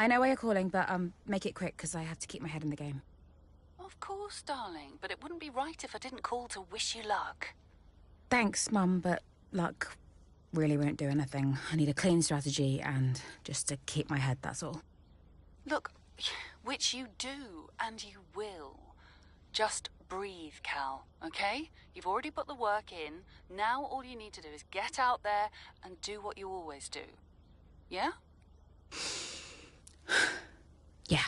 I know why you're calling, but make it quick, because I have to keep my head in the game. Of course, darling, but it wouldn't be right if I didn't call to wish you luck. Thanks, Mum, but luck really won't do anything. I need a clean strategy and just to keep my head, that's all. Look, which you do, and you will. Just breathe, Cal, okay? You've already put the work in. Now all you need to do is get out there and do what you always do. Yeah? Yeah.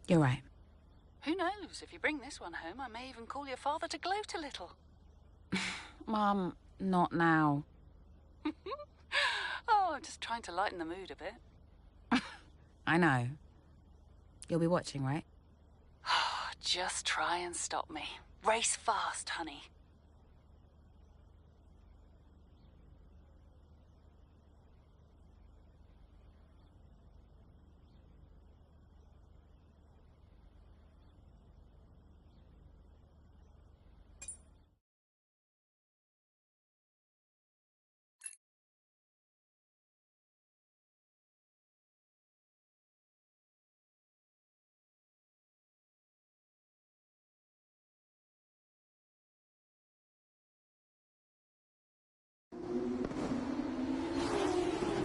You're right. Who knows? If you bring this one home, I may even call your father to gloat a little. Mum, not now. Oh, I'm just trying to lighten the mood a bit. I know. You'll be watching, right? Just try and stop me. Race fast, honey.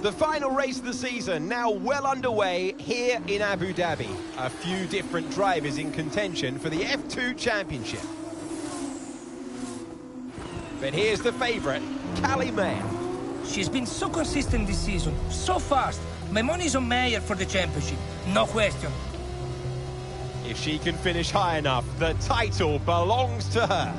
The final race of the season now well underway here in Abu Dhabi. A few different drivers in contention for the F2 Championship. But here's the favourite, Callie Mayer. She's been so consistent this season, so fast. My money's on Mayer for the championship, no question. If she can finish high enough, the title belongs to her.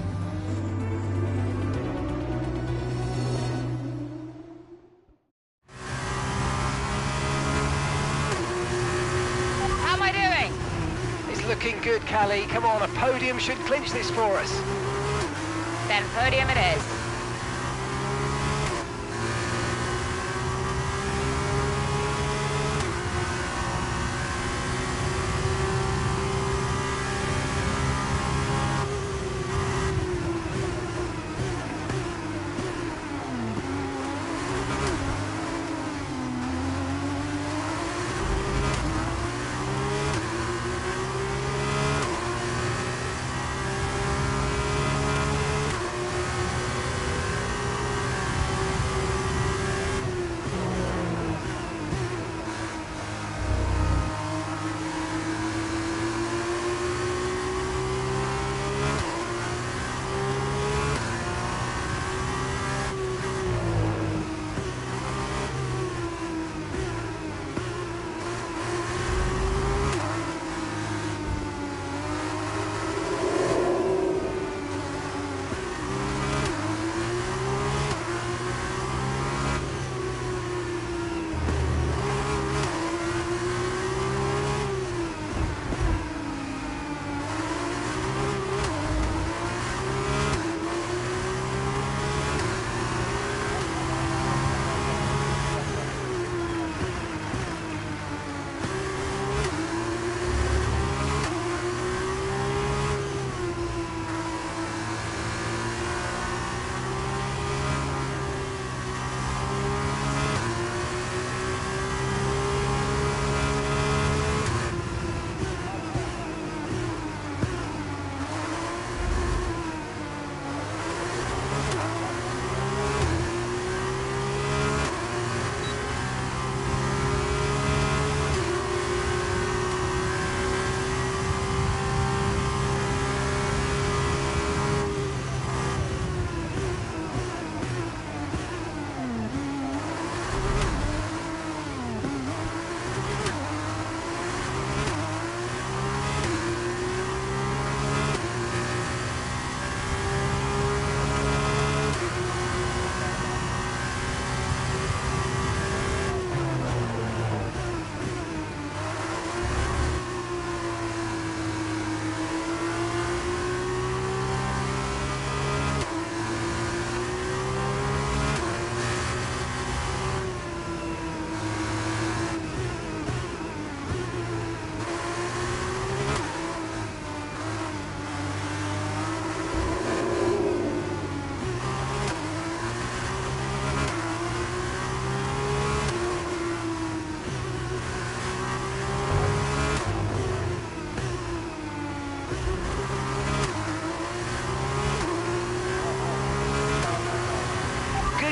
Looking good, Callie. Come on, a podium should clinch this for us. Then podium it is.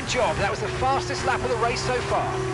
Good job. That was the fastest lap of the race so far.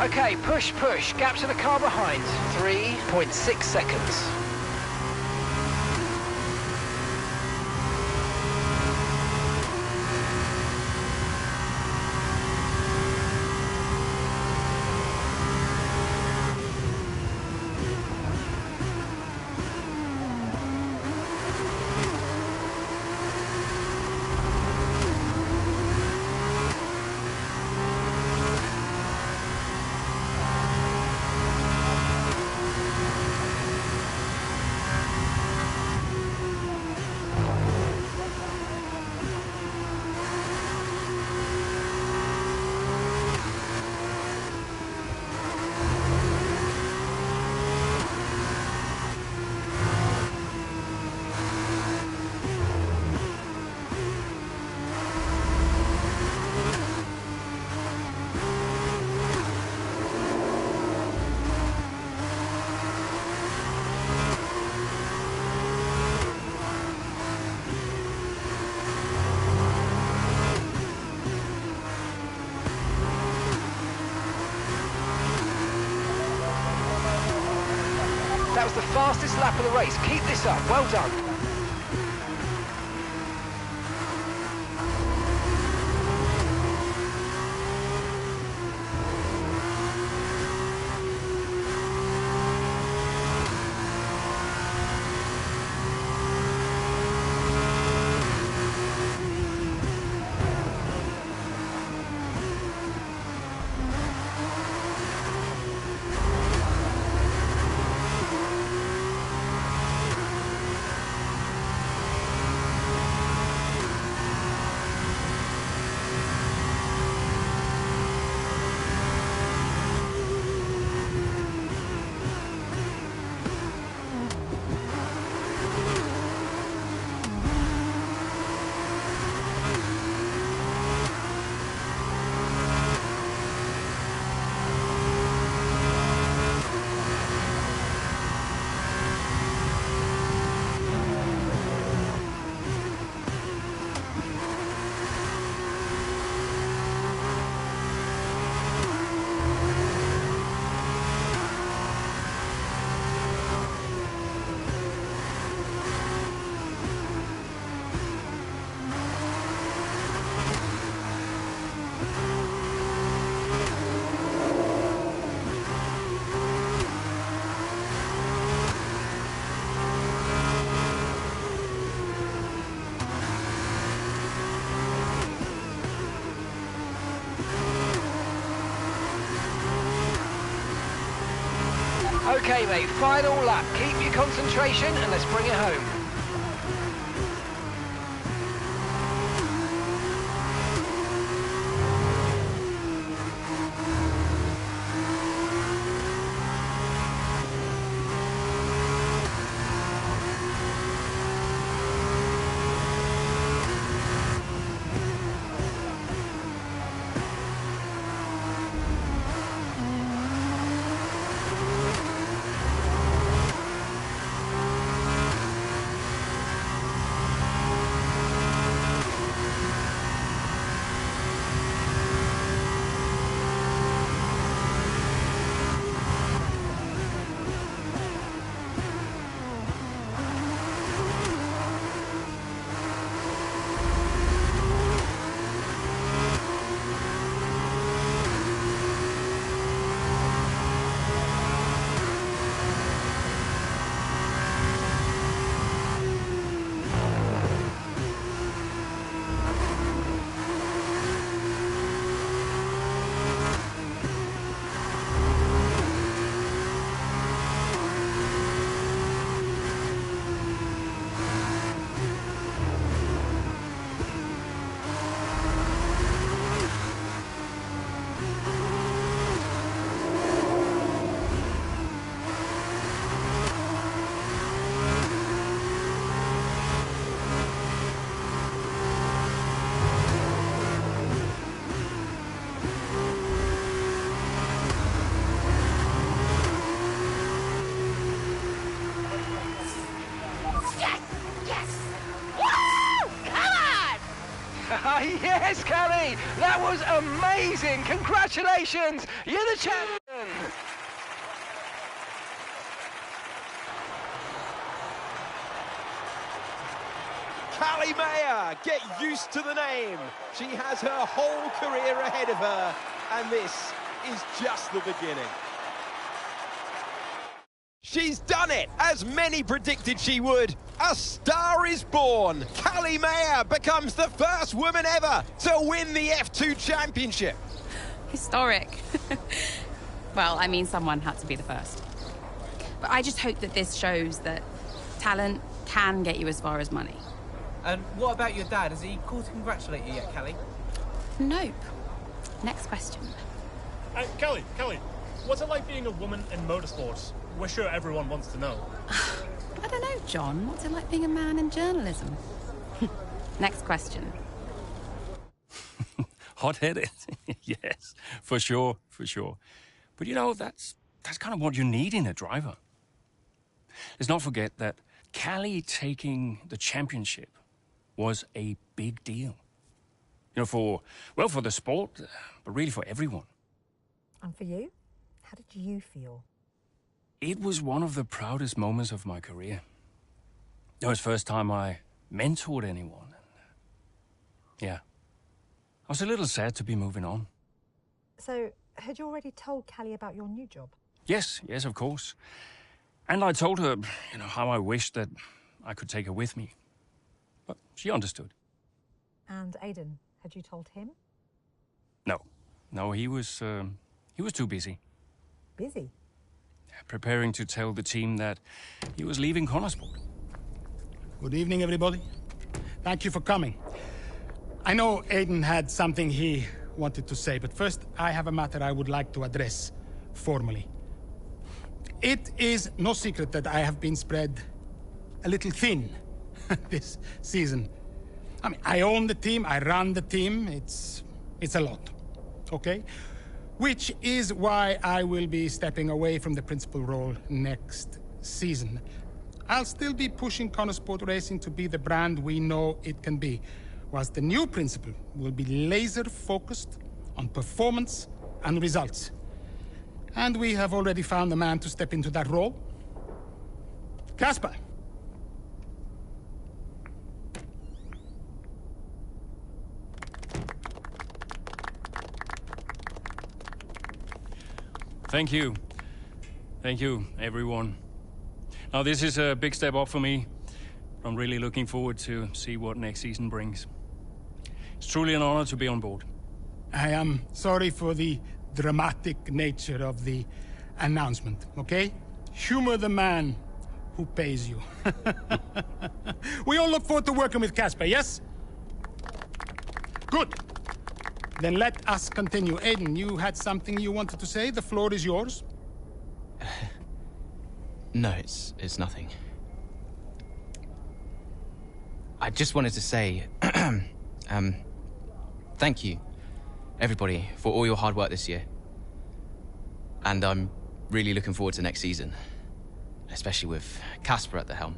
Okay, push, push. Gap to the car behind. 3.6 seconds. That was the fastest lap of the race. Keep this up. Well done. Okay, mate, final lap. Keep your concentration and let's bring it home. Yes, Callie! That was amazing! Congratulations! You're the champion! Callie Mayer, get used to the name. She has her whole career ahead of her, and this is just the beginning. She's done it, as many predicted she would. A star is born. Callie Mayer becomes the first woman ever to win the F2 Championship. Historic. Well, I mean, someone had to be the first. But I just hope that this shows that talent can get you as far as money. And what about your dad? Has he called to congratulate you yet, Callie? Nope. Next question. Callie, what's it like being a woman in motorsports? We're sure everyone wants to know. I don't know, John. What's it like being a man in journalism? Next question. Hot-headed? Yes, for sure. But you know, that's kind of what you need in a driver. Let's not forget that Callie taking the championship was a big deal. You know, for the sport, but really for everyone. And for you? How did you feel? It was one of the proudest moments of my career. It was the first time I mentored anyone. Yeah. I was a little sad to be moving on. So, had you already told Callie about your new job? Yes, of course. And I told her, how I wished that I could take her with me. But she understood. And Aiden, had you told him? No, he was too busy. Busy? Preparing to tell the team that he was leaving Connorsport. Good evening, everybody. Thank you for coming. I know Aiden had something he wanted to say, but first I have a matter I would like to address formally. It is no secret that I have been spread a little thin this season. I mean, I own the team, I run the team, it's a lot, okay? Which is why I will be stepping away from the principal role next season. I'll still be pushing Connorsport Racing to be the brand we know it can be, whilst the new principal will be laser-focused on performance and results. And we have already found a man to step into that role. Casper. Thank you. Thank you, everyone. Now, this is a big step up for me. I'm really looking forward to see what next season brings. It's truly an honor to be on board. I am sorry for the dramatic nature of the announcement, okay? Humor the man who pays you. We all look forward to working with Casper, yes? Good. Then let us continue. Aiden, you had something you wanted to say? The floor is yours. No, it's nothing. I just wanted to say, thank you, everybody, for all your hard work this year. And I'm really looking forward to next season, especially with Casper at the helm.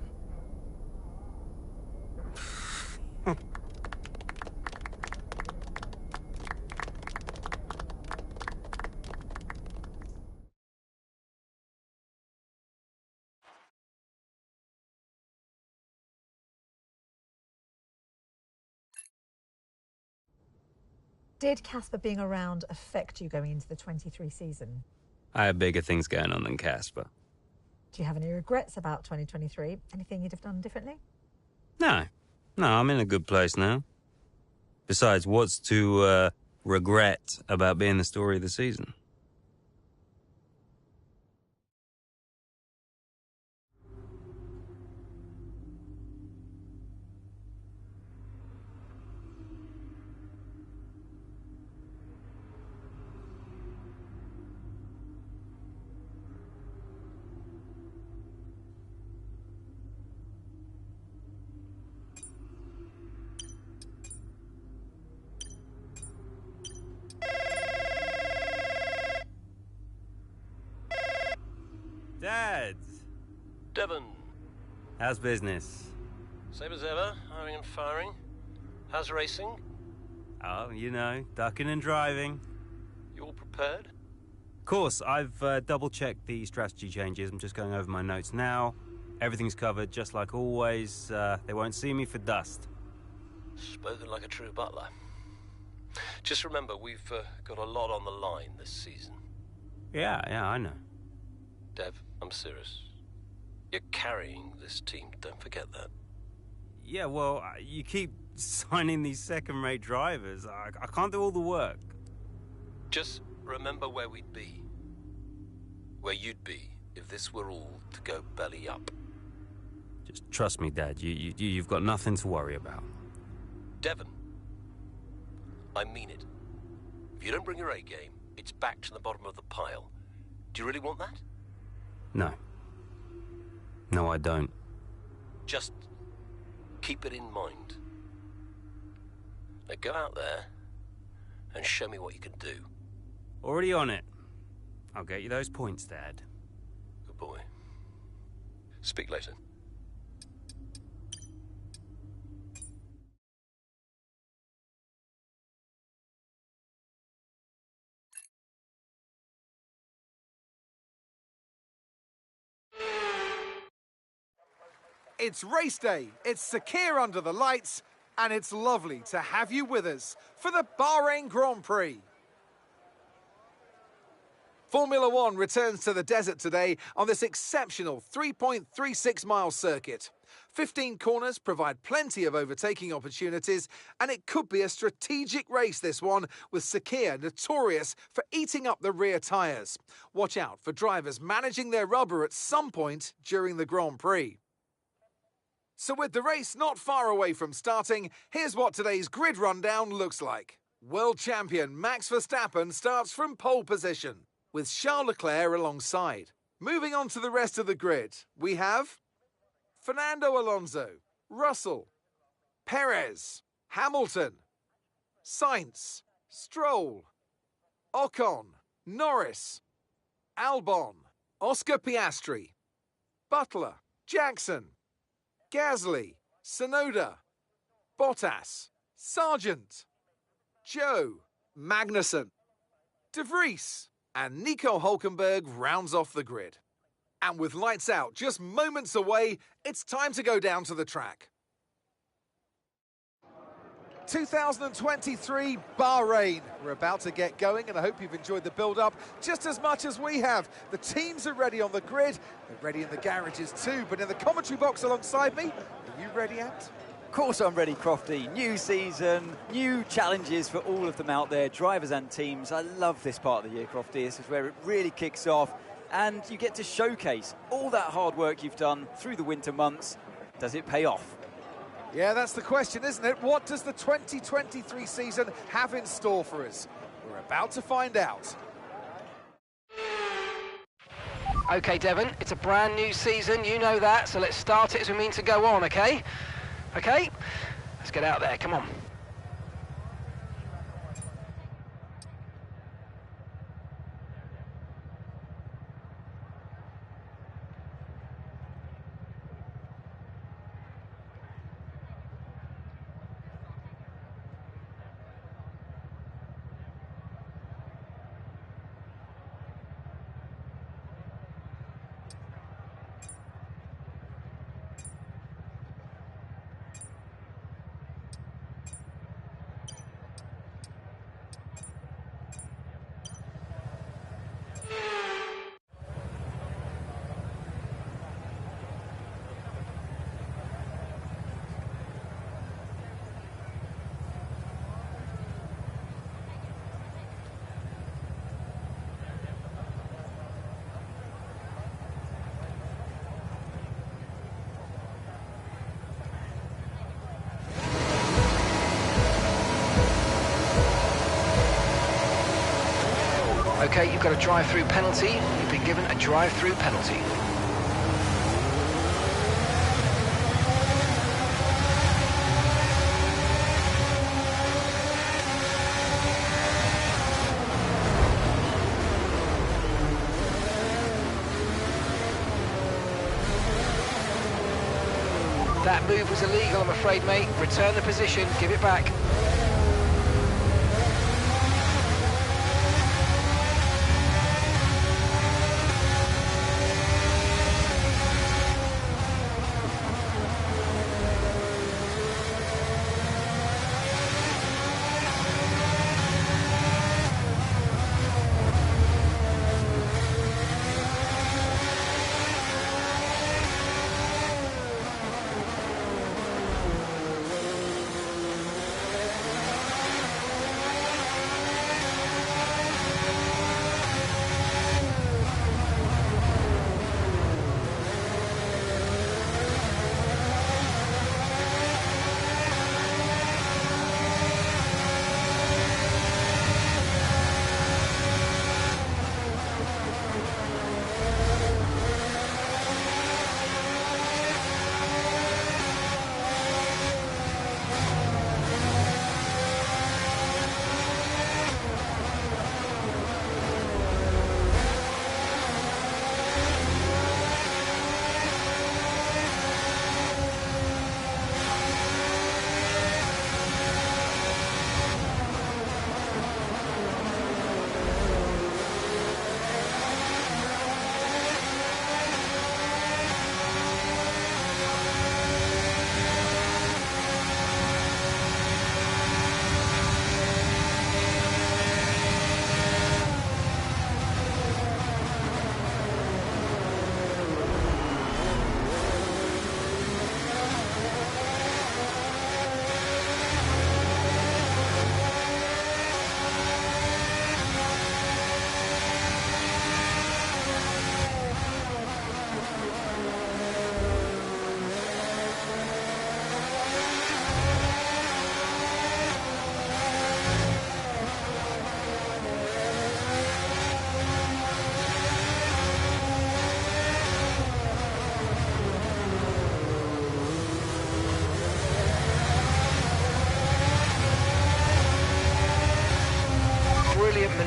Did Casper being around affect you going into the 23 season? I have bigger things going on than Casper. Do you have any regrets about 2023? Anything you'd have done differently? No, I'm in a good place now. Besides, what's to regret about being the story of the season? Dad! Devon. How's business? Same as ever, hiring and firing. How's racing? Oh, you know, ducking and driving. You all prepared? Of course, I've double-checked the strategy changes. I'm just going over my notes now. Everything's covered, just like always. They won't see me for dust. Spoken like a true butler. Just remember, we've got a lot on the line this season. Yeah, I know. Dev, I'm serious. You're carrying this team, don't forget that. Yeah, well, you keep signing these second-rate drivers. I can't do all the work. Just remember where we'd be. Where you'd be if this were all to go belly up. Just trust me, Dad. You've got nothing to worry about. Devon, I mean it. If you don't bring your A game, it's back to the bottom of the pile. Do you really want that? No. No, I don't. Just keep it in mind. Now go out there and show me what you can do. Already on it. I'll get you those points, Dad. Good boy. Speak later. It's race day, it's Sakhir under the lights, and it's lovely to have you with us for the Bahrain Grand Prix. Formula One returns to the desert today on this exceptional 3.36-mile circuit. 15 corners provide plenty of overtaking opportunities, and it could be a strategic race, this one, with Sakhir notorious for eating up the rear tyres. Watch out for drivers managing their rubber at some point during the Grand Prix. So with the race not far away from starting, here's what today's grid rundown looks like. World champion Max Verstappen starts from pole position, with Charles Leclerc alongside. Moving on to the rest of the grid, we have Fernando Alonso, Russell, Perez, Hamilton, Sainz, Stroll, Ocon, Norris, Albon, Oscar Piastri, Butler, Jackson, Gasly, Tsunoda, Bottas, Sargent, Joe, Magnussen, De Vries, and Nico Hülkenberg rounds off the grid. And with lights out just moments away, it's time to go down to the track. 2023 Bahrain. We're about to get going, and I hope you've enjoyed the build-up just as much as we have. The teams are ready on the grid, they're ready in the garages too, but in the commentary box alongside me, are you ready, Ant? Of course I'm ready, Crofty. New season, new challenges for all of them out there, drivers and teams. I love this part of the year, Crofty. This is where it really kicks off. and you get to showcase all that hard work you've done through the winter months. Does it pay off? Yeah, that's the question, isn't it? What does the 2023 season have in store for us? We're about to find out. OK, Devon, it's a brand new season, you know that, so let's start it as we mean to go on, OK? OK? Let's get out there, come on. OK, you've got a drive-through penalty. You've been given a drive-through penalty. That move was illegal, I'm afraid, mate. Return the position, give it back.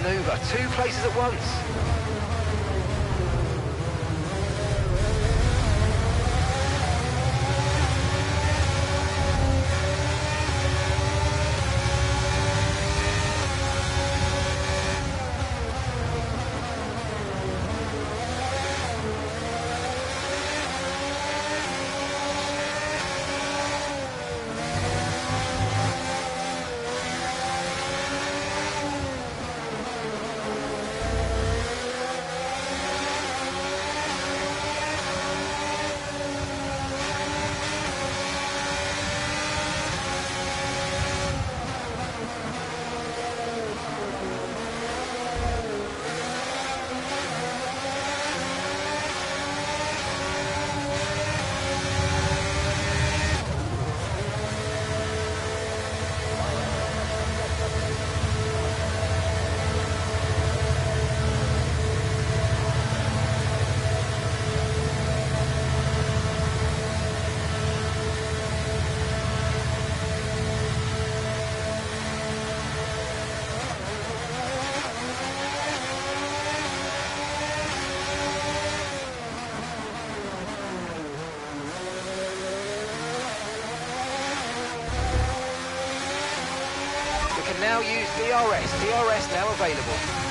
Manoeuvre, two places at once. now use DRS. DRS now available.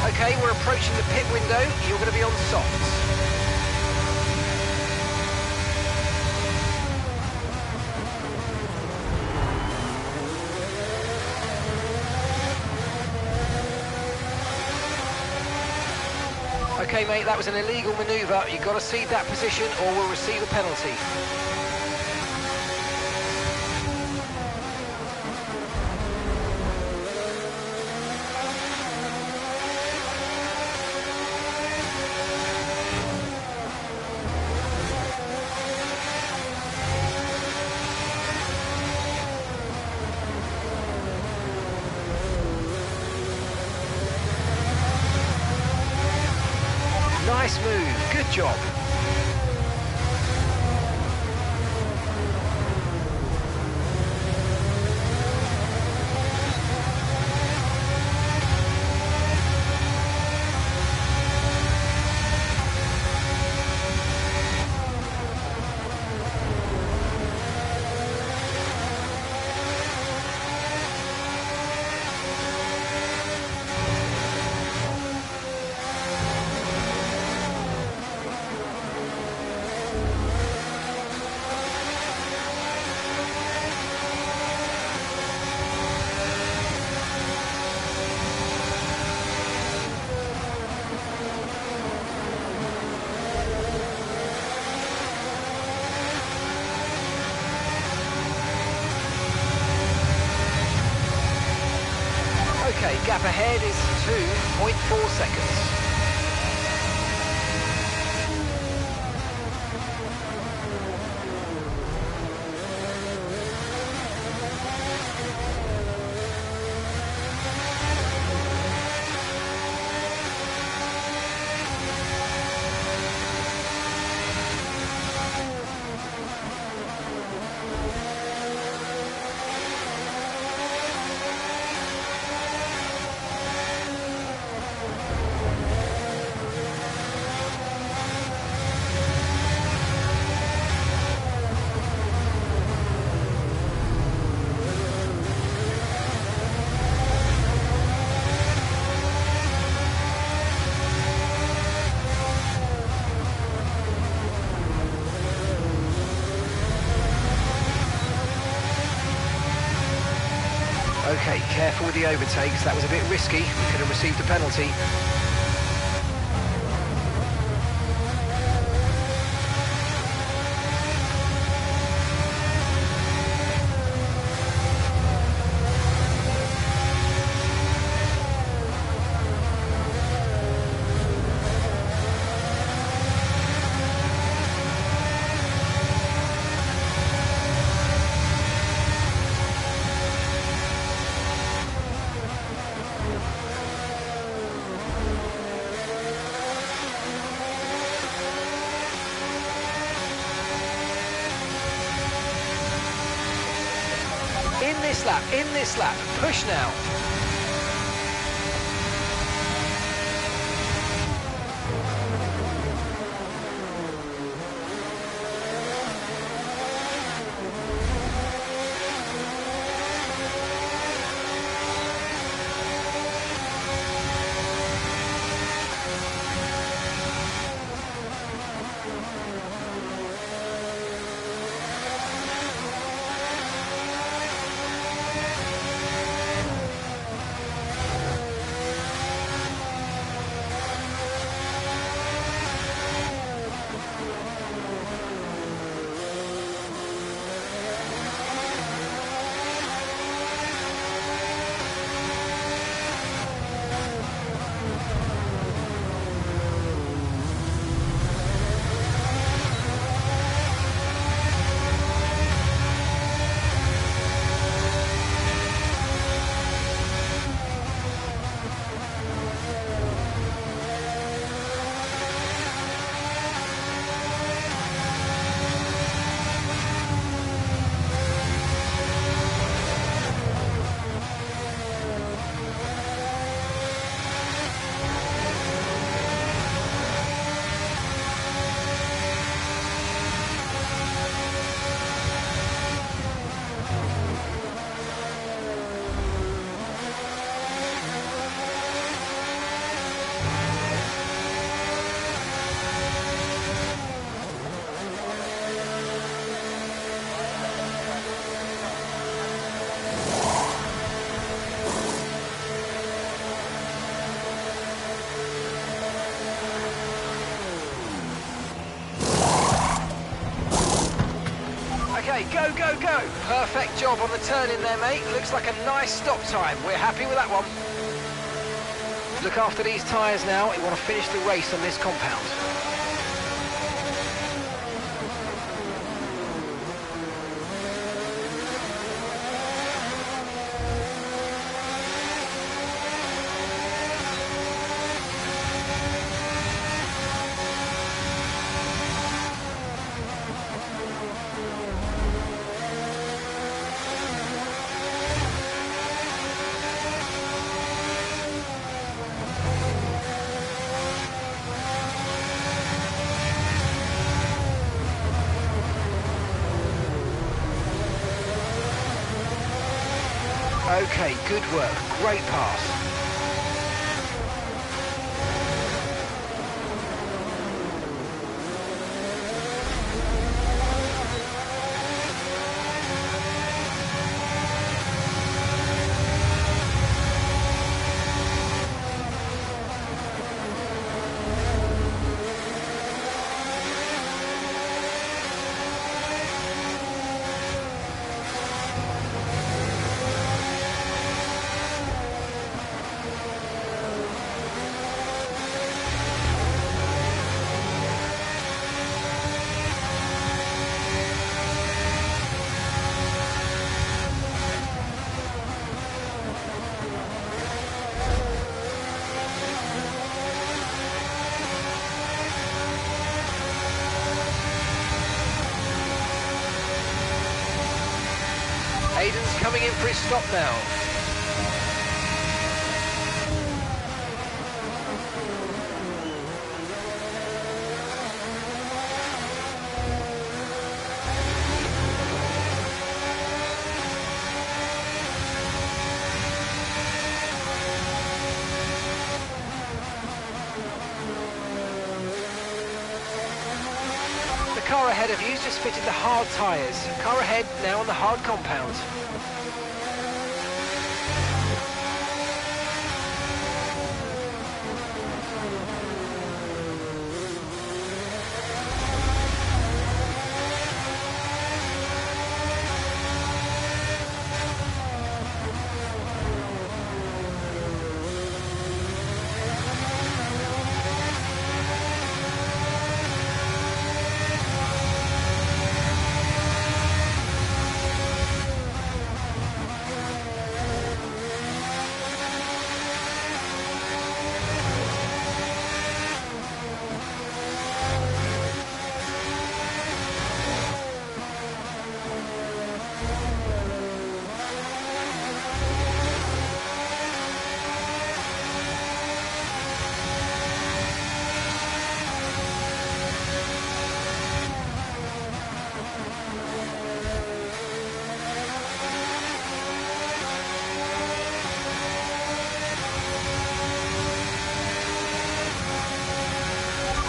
Okay, we're approaching the pit window. You're going to be on softs. Okay, mate, that was an illegal manoeuvre. You've got to cede that position or we'll receive a penalty. Nice move, good job. Okay, gap ahead is 2.4 seconds. Okay, careful with the overtakes. That was a bit risky. We could have received a penalty. In this lap, push now. go, go, go. Perfect job on the turn in there, mate. Looks like a nice stop time. We're happy with that one. Look after these tyres now. You want to finish the race on this compound. Okay, good work. Great pass. Aiden's coming in for his stop now. The car ahead of you's just fitted the hard tyres. Car ahead now on the hard compound.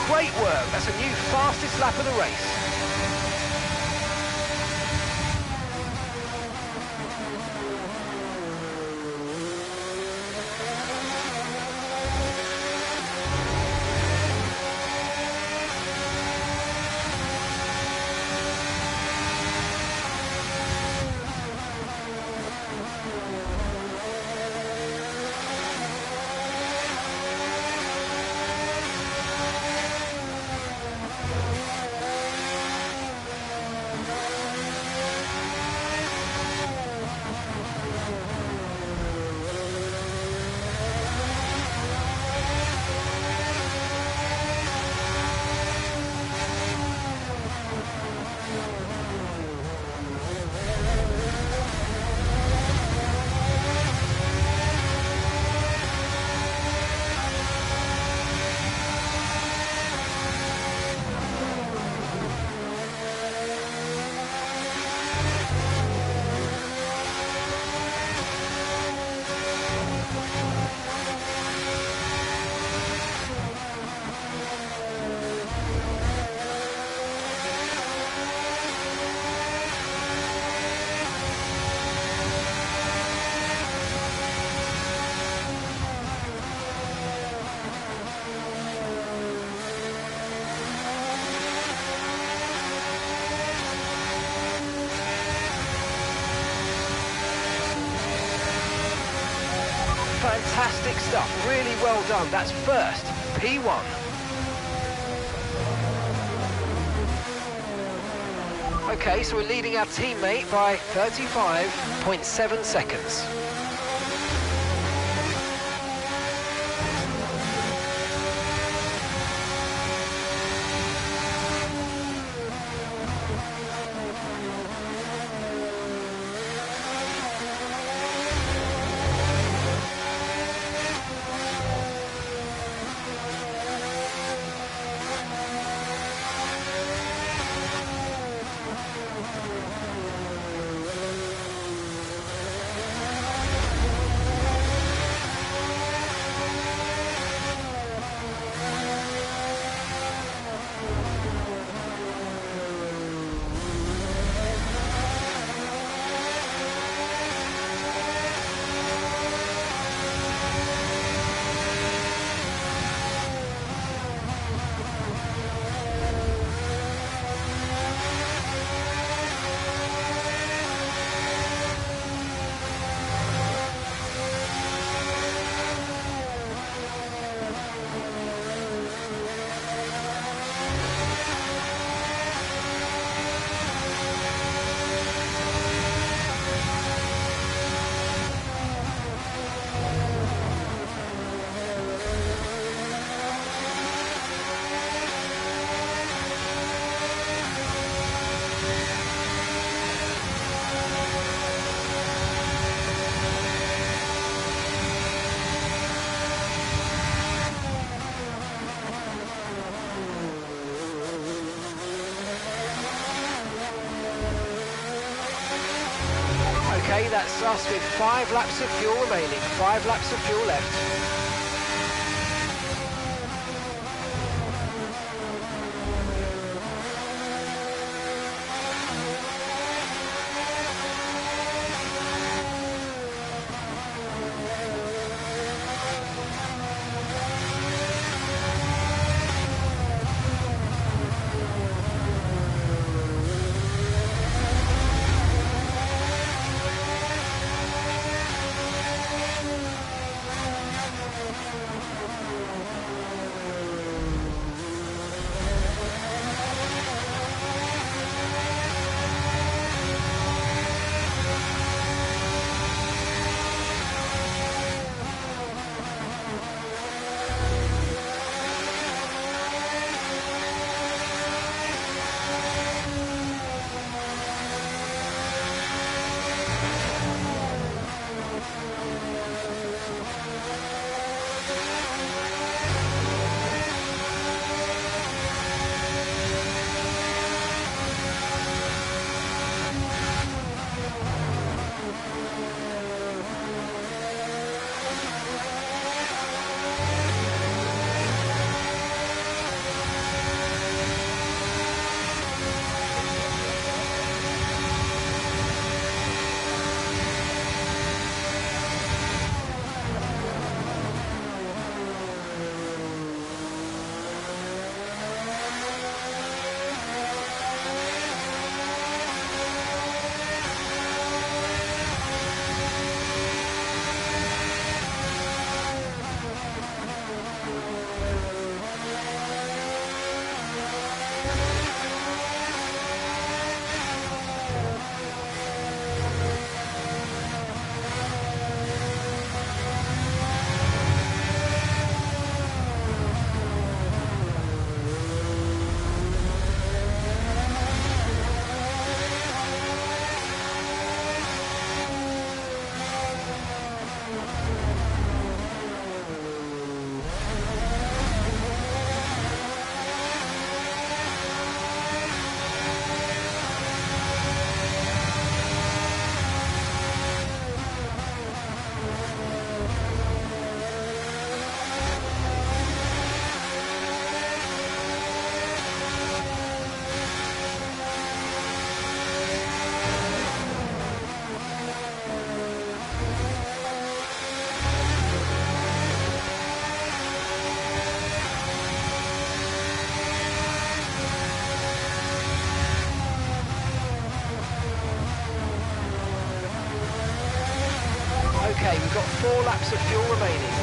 Great work. That's a new fastest lap of the race. Fantastic stuff, really well done. That's first, P1. Okay, so we're leading our teammate by 35.7 seconds. Okay, that's us with 5 laps of fuel remaining, 5 laps of fuel left. more laps of fuel remaining.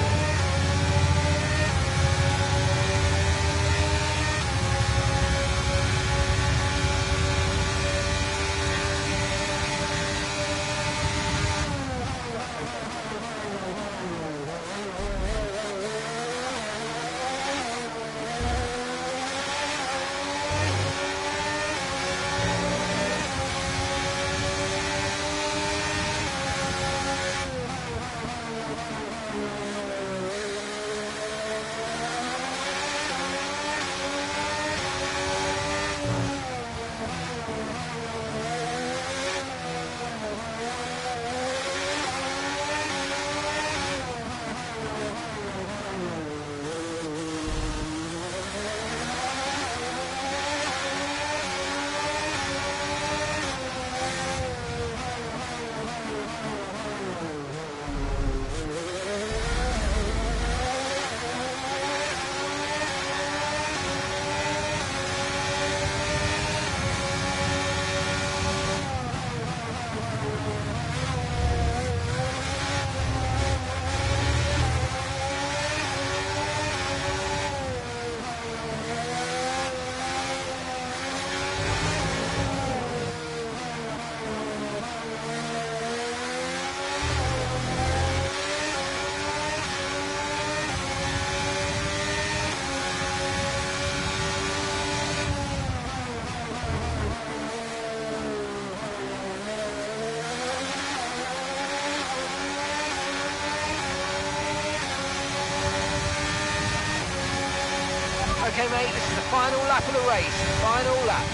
Okay, mate, this is the final lap of the race. Final lap.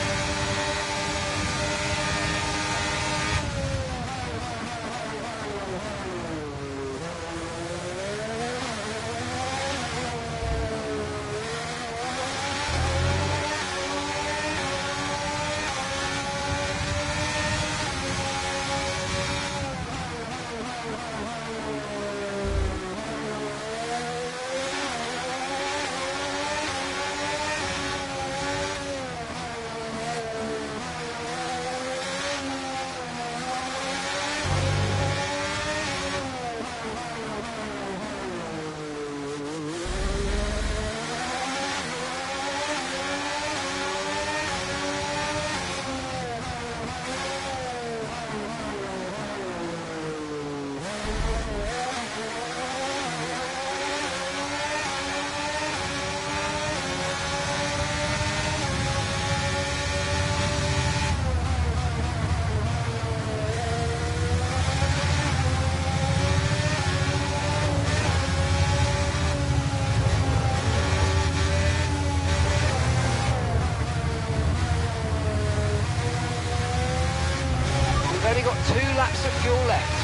We've only got 2 laps of fuel left.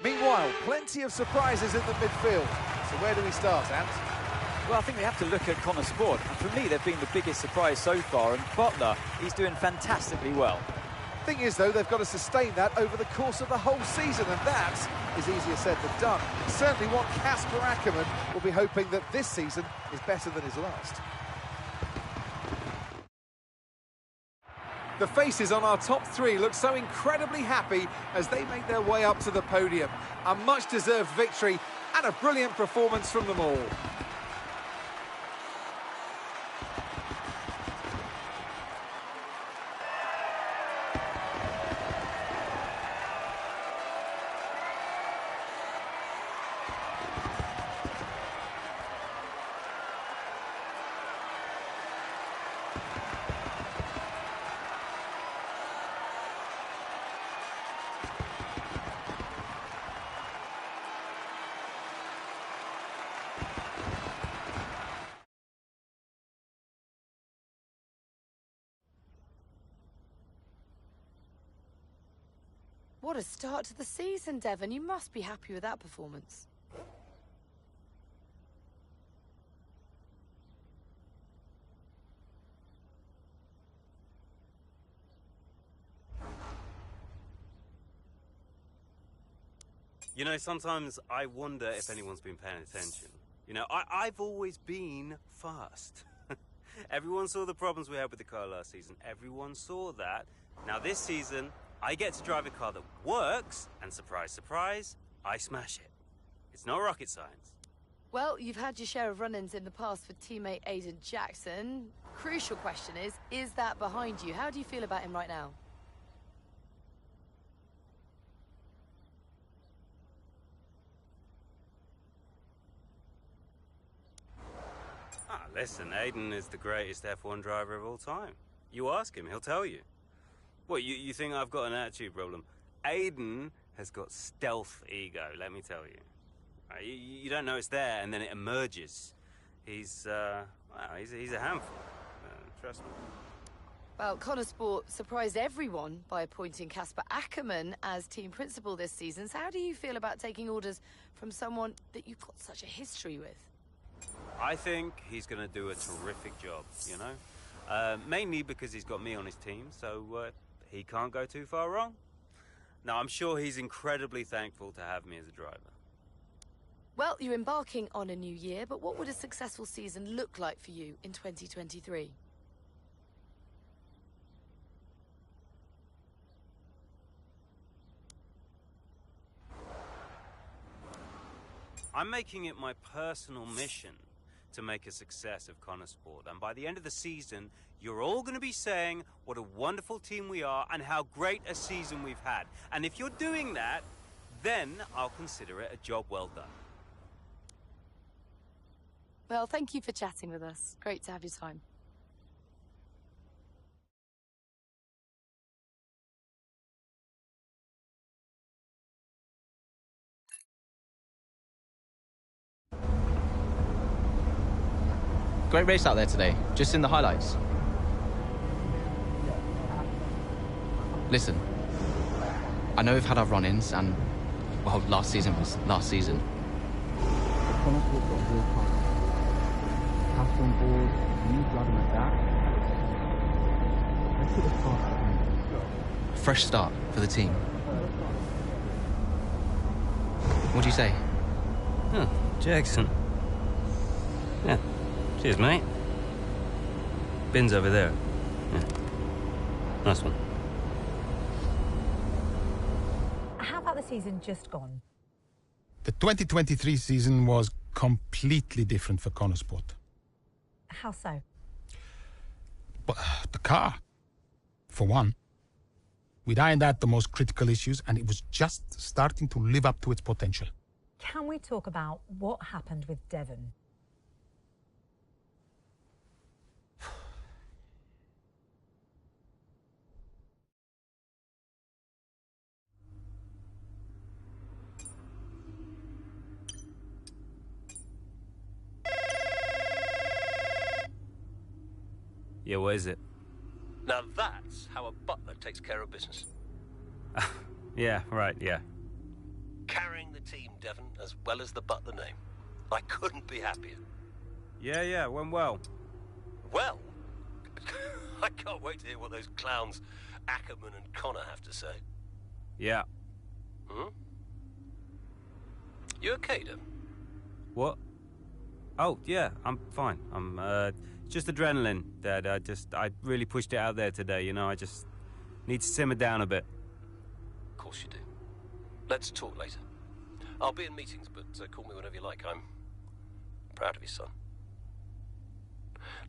Meanwhile, plenty of surprises in the midfield. So where do we start, Ant? Well, I think we have to look at Connor Sport. And for me, they've been the biggest surprise so far. And Butler, he's doing fantastically well. Thing is, though, they've got to sustain that over the course of the whole season, and that is easier said than done. Certainly what Casper Ackermann will be hoping that this season is better than his last. The faces on our top 3 look so incredibly happy as they make their way up to the podium. A much-deserved victory and a brilliant performance from them all. What a start to the season, Devon. You must be happy with that performance. You know, sometimes I wonder if anyone's been paying attention. You know, I've always been fast. Everyone saw the problems we had with the car last season. Everyone saw that. Now this season, I get to drive a car that works, and surprise, surprise, I smash it. It's not rocket science. Well, you've had your share of run-ins in the past with teammate Aiden Jackson. Crucial question is that behind you? How do you feel about him right now? Ah, listen, Aiden is the greatest F1 driver of all time. You ask him, he'll tell you. What, you think I've got an attitude problem? Aiden has got stealth ego, let me tell you. You don't know it's there, and then it emerges. He's a handful. Trust me. Well, Connor Sport surprised everyone by appointing Casper Ackerman as team principal this season. So how do you feel about taking orders from someone that you've got such a history with? I think he's going to do a terrific job, you know? Mainly because he's got me on his team, so he can't go too far wrong. Now, I'm sure he's incredibly thankful to have me as a driver. Well, you're embarking on a new year, but what would a successful season look like for you in 2023? I'm making it my personal mission to make a success of Connor Sport, and by the end of the season, you're all going to be saying what a wonderful team we are and how great a season we've had. And if you're doing that, then I'll consider it a job well done. Well, thank you for chatting with us. Great to have your time. Great race out there today, just in the highlights. Listen, I know we've had our run-ins and, well, last season was last season. Fresh start for the team. What do you say? Oh, Jackson. Yeah. Cheers, mate. Bin's over there. Yeah. Nice one. How about the season just gone? The 2023 season was completely different for Connor Sport. How so? But the car, for one. We'd ironed out the most critical issues, and it was just starting to live up to its potential. Can we talk about what happened with Devon? Yeah, what is it? Now that's how a butler takes care of business. Yeah, right, yeah. Carrying the team, Devon, as well as the butler name. I couldn't be happier. Yeah, went well. Well, I can't wait to hear what those clowns Ackerman and Connor have to say. Yeah. Hmm? You okay, Devon? What? Oh, yeah, I'm fine. I'm, just adrenaline, Dad. I really pushed it out there today, you know, I just need to simmer down a bit. Of course you do. Let's talk later. I'll be in meetings, but call me whenever you like. I'm proud of your son.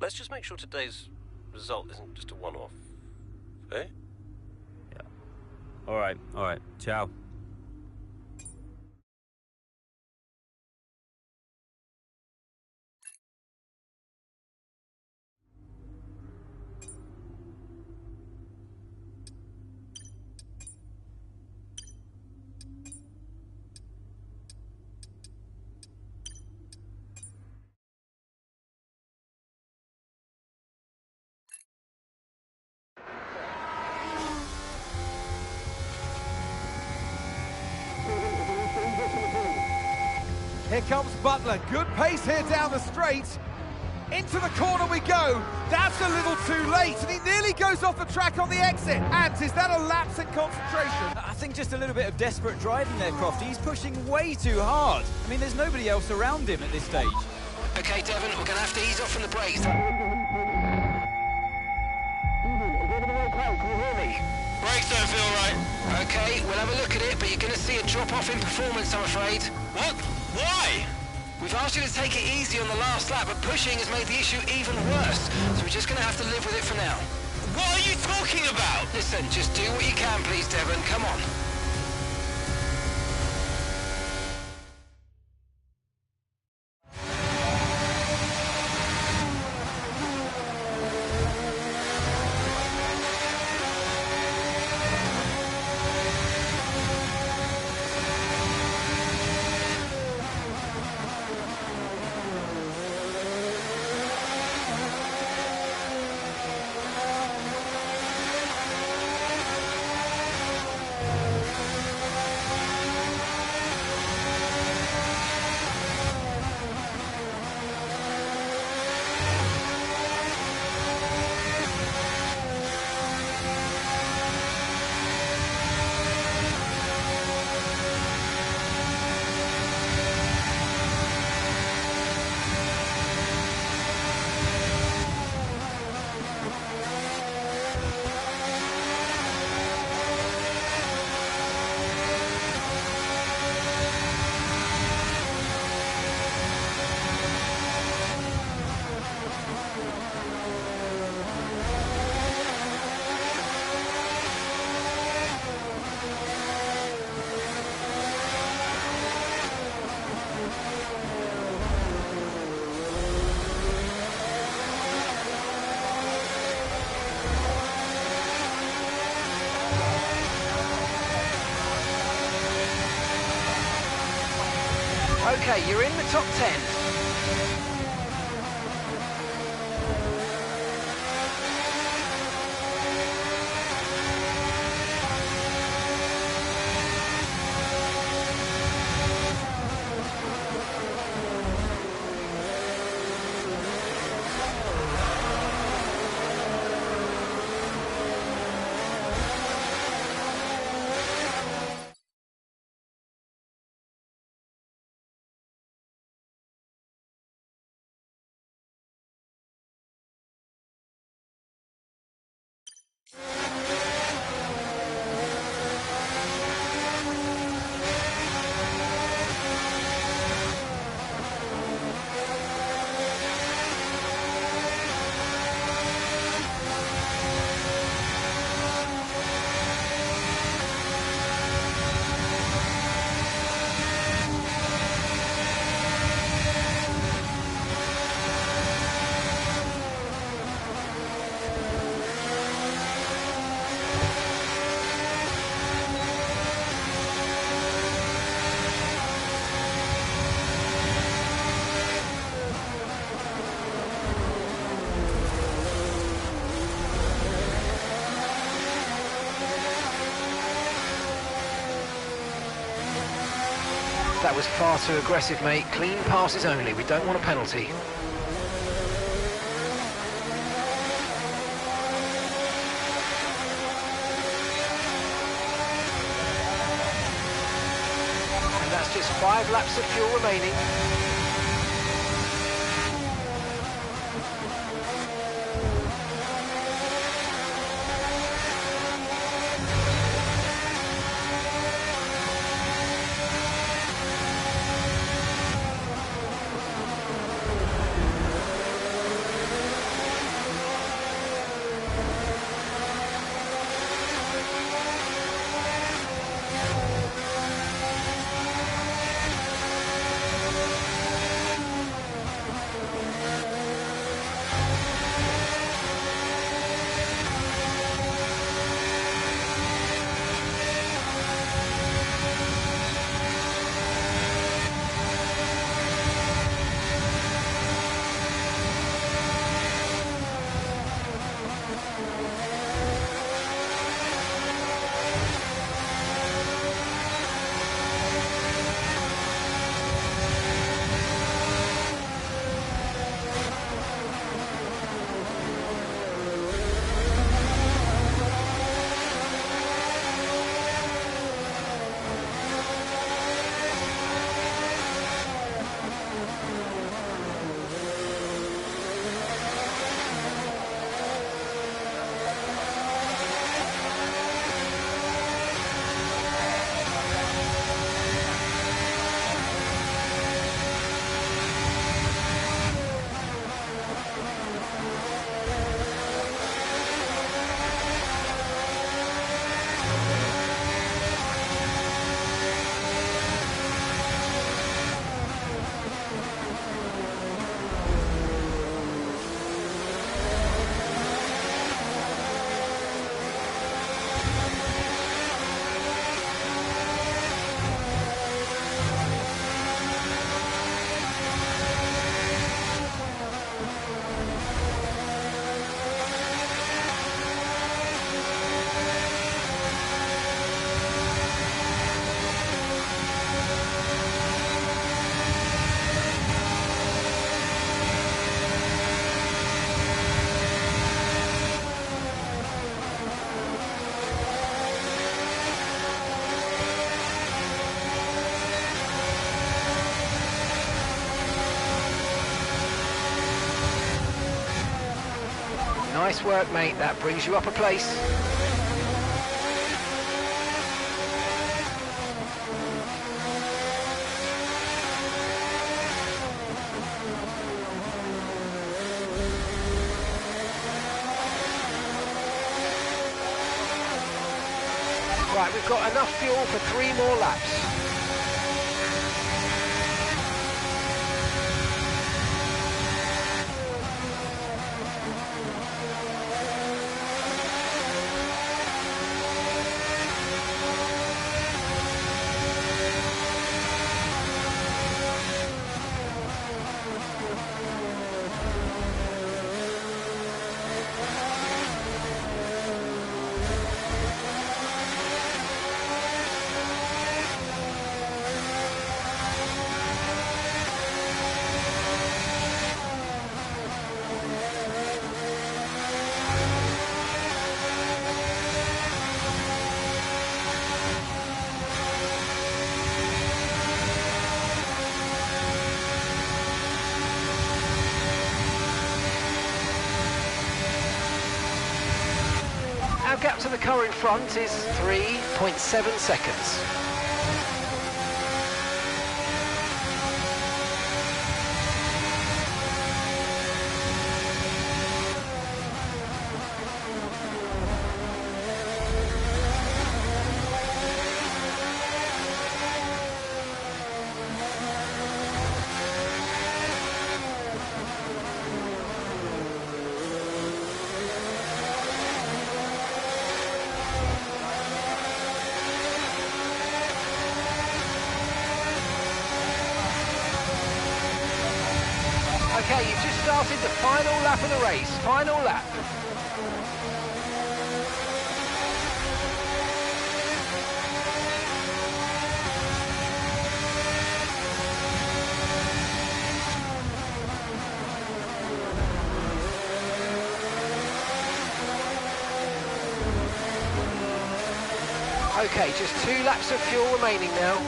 Let's just make sure today's result isn't just a one-off. Eh? Yeah. All right. Ciao. Here comes Butler. Good pace here down the straight. Into the corner we go. That's a little too late, and he nearly goes off the track on the exit. And is that a lapse in concentration? I think just a little bit of desperate driving there, Crofty. He's pushing way too hard. I mean, there's nobody else around him at this stage. Okay, Devon, we're going to have to ease off from the brakes. Brakes don't feel right. Okay, we'll have a look at it, but you're going to see a drop-off in performance, I'm afraid. What? Why? We've asked you to take it easy on the last lap, but pushing has made the issue even worse, so we're just going to have to live with it for now. What are you talking about? Listen, just do what you can, please, Devon. Come on. Okay, you're in the top 10. That was far too aggressive, mate. Clean passes only. We don't want a penalty. And that's just 5 laps of fuel remaining. Nice work, mate. That brings you up a place. Right, we've got enough fuel for 3 more laps. Our gap to the car in front is 3.7 seconds. Okay, you've just started the final lap of the race. Final lap. Okay, just 2 laps of fuel remaining now.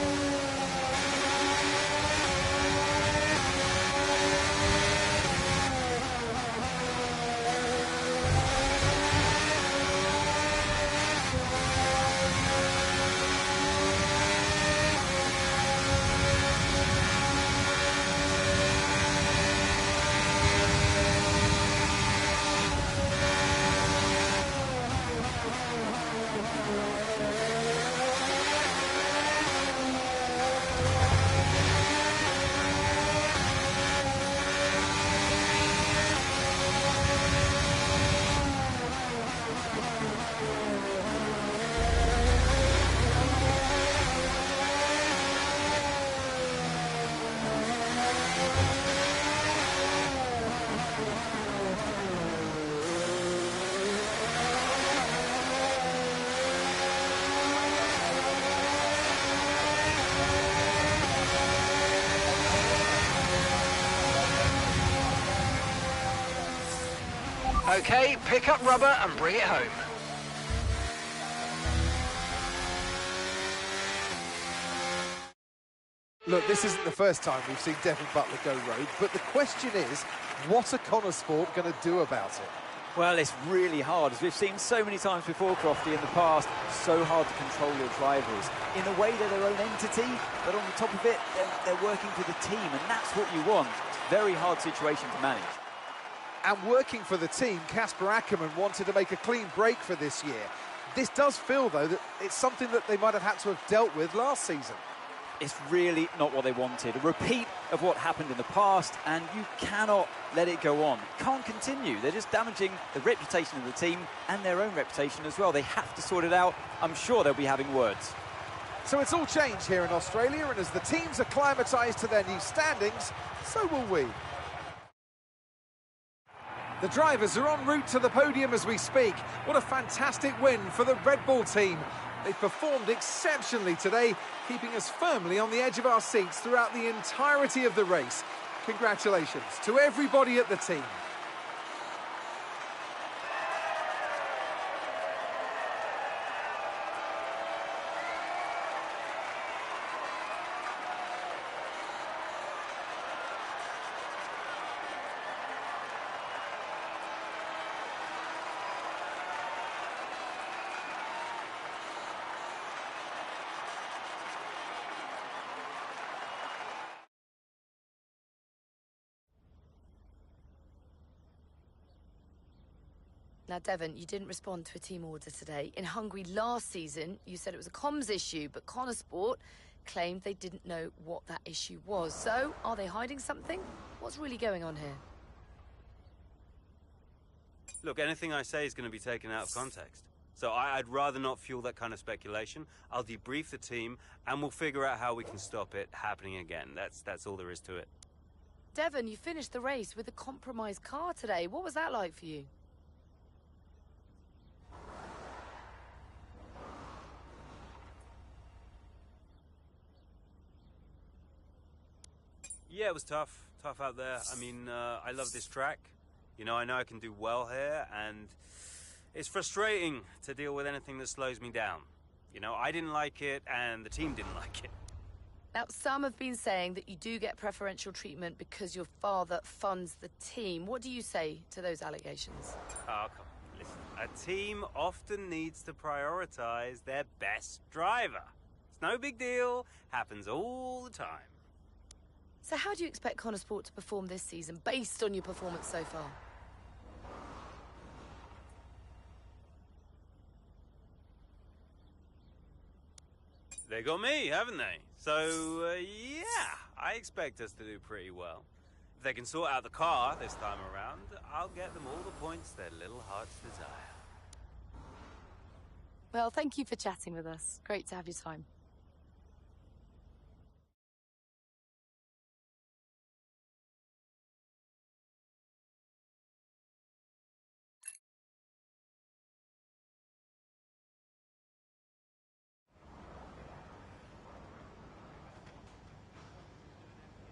Okay, pick up rubber and bring it home. Look, this isn't the first time we've seen Devon Butler go rogue, but the question is, what are Connor Sport going to do about it? Well, it's really hard, as we've seen so many times before, Crofty, in the past. So hard to control your drivers. In a way, they're their own entity, but on the top of it, they're working for the team, and that's what you want. Very hard situation to manage. And working for the team, Kasper Ackermann wanted to make a clean break for this year. This does feel, though, that it's something that they might have had to have dealt with last season. It's really not what they wanted. A repeat of what happened in the past, and you cannot let it go on. Can't continue. They're just damaging the reputation of the team and their own reputation as well. They have to sort it out. I'm sure they'll be having words. So it's all changed here in Australia, and as the teams acclimatised to their new standings, so will we. The drivers are en route to the podium as we speak. What a fantastic win for the Red Bull team. They've performed exceptionally today, keeping us firmly on the edge of our seats throughout the entirety of the race. Congratulations to everybody at the team. Now, Devon, you didn't respond to a team order today. In Hungary last season, you said it was a comms issue, but Connosport claimed they didn't know what that issue was. So, are they hiding something? What's really going on here? Look, anything I say is going to be taken out of context. So I'd rather not fuel that kind of speculation. I'll debrief the team, and we'll figure out how we can stop it happening again. That's all there is to it. Devon, you finished the race with a compromised car today. What was that like for you? Yeah, it was tough. Tough out there. I mean, I love this track. You know I can do well here, and it's frustrating to deal with anything that slows me down. You know, I didn't like it, and the team didn't like it. Now, some have been saying that you do get preferential treatment because your father funds the team. What do you say to those allegations? Oh, come on, listen. A team often needs to prioritize their best driver. It's no big deal. Happens all the time. So how do you expect Connosport to perform this season, based on your performance so far? They got me, haven't they? So, yeah, I expect us to do pretty well. If they can sort out the car this time around, I'll get them all the points their little hearts desire. Well, thank you for chatting with us. Great to have your time.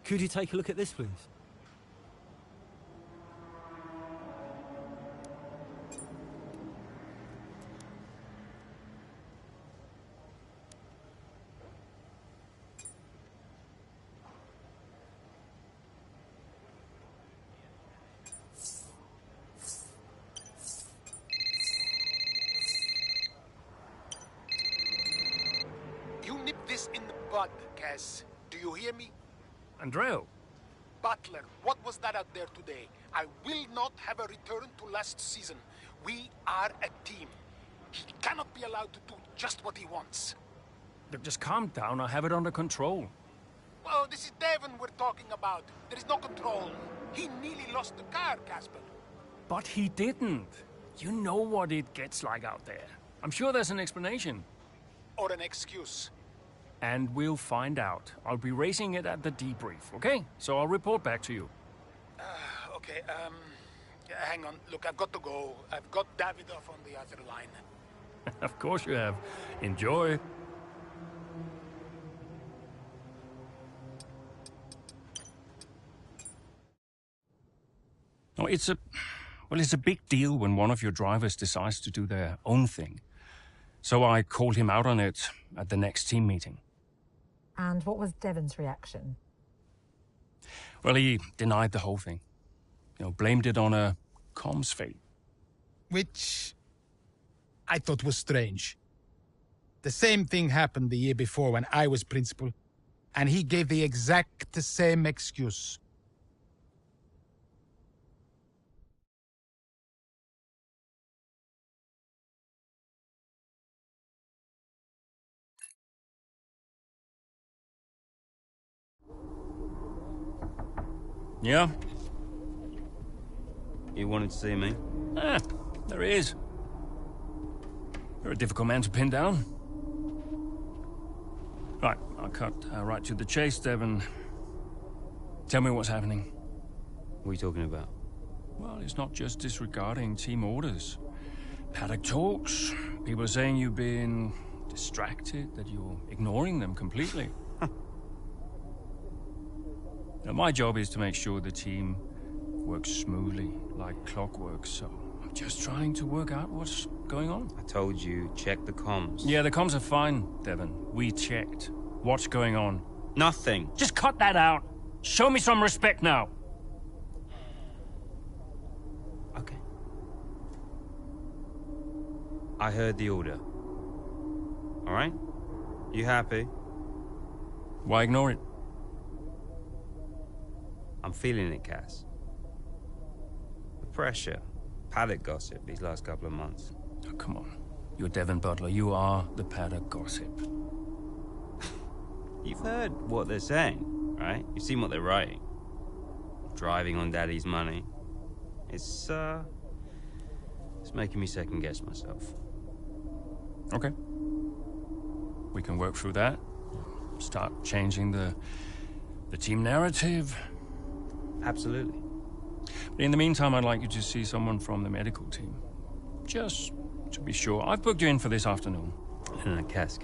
Could you take a look at this, please? You nip this in the bud, Cass. Do you hear me? Andreo. Butler, what was that out there today? I will not have a return to last season. We are a team. He cannot be allowed to do just what he wants. Look, just calm down. I have it under control. Well, this is Devon we're talking about. There is no control. He nearly lost the car, Casper. But he didn't. You know what it gets like out there. I'm sure there's an explanation. Or an excuse. And we'll find out. I'll be racing it at the debrief, okay? So I'll report back to you. Okay, hang on. Look, I've got to go. I've got Davidoff on the other line. Of course you have. Enjoy. Oh, it's a big deal when one of your drivers decides to do their own thing. So I called him out on it at the next team meeting. And what was Devon's reaction? Well, he denied the whole thing. You know, blamed it on a comms fail. Which I thought was strange. The same thing happened the year before when I was principal, and he gave the exact same excuse. Yeah? You wanted to see me? Ah, there he is. You're a difficult man to pin down. Right, I'll cut right to the chase, Devon. Tell me what's happening. What are you talking about? Well, it's not just disregarding team orders. Paddock talks. People are saying you've been distracted, that you're ignoring them completely. Now, my job is to make sure the team works smoothly, like clockwork, so I'm just trying to work out what's going on. I told you, check the comms. Yeah, the comms are fine, Devon. We checked. What's going on? Nothing. Just cut that out. Show me some respect now. Okay. I heard the order. All right? You happy? Why ignore it? I'm feeling it, Cass. The pressure. paddock gossip these last couple of months. Oh, come on. You're Devin Butler. You are the paddock gossip. You've heard what they're saying, right? You've seen what they're writing. Driving on Daddy's money. It's making me second-guess myself. Okay. We can work through that. Start changing the team narrative. Absolutely. But in the meantime, I'd like you to see someone from the medical team. Just to be sure. I've booked you in for this afternoon. No, Cass.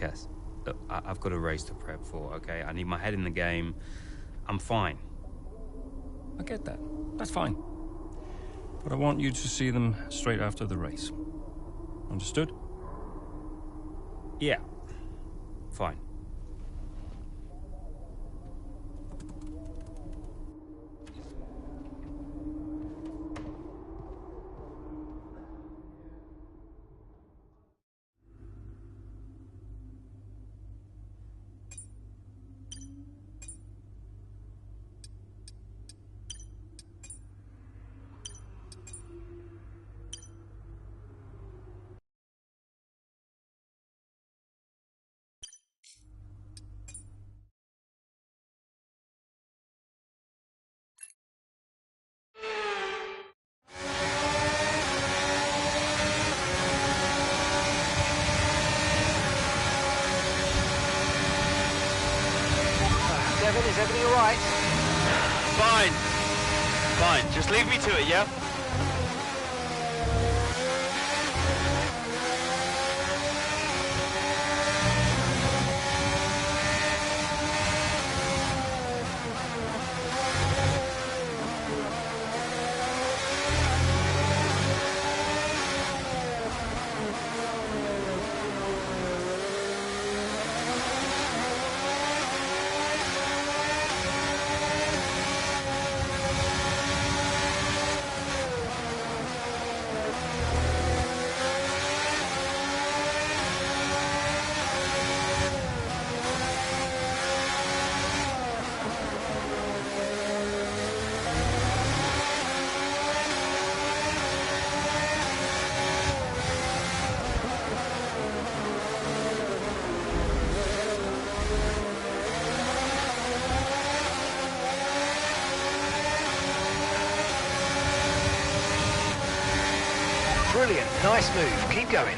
Look, I've got a race to prep for, okay? I need my head in the game. I'm fine. I get that. That's fine. But I want you to see them straight after the race. Understood? Yeah. Fine. Devin, is everything all right? Fine. Just leave me to it, yeah? Brilliant, nice move, keep going.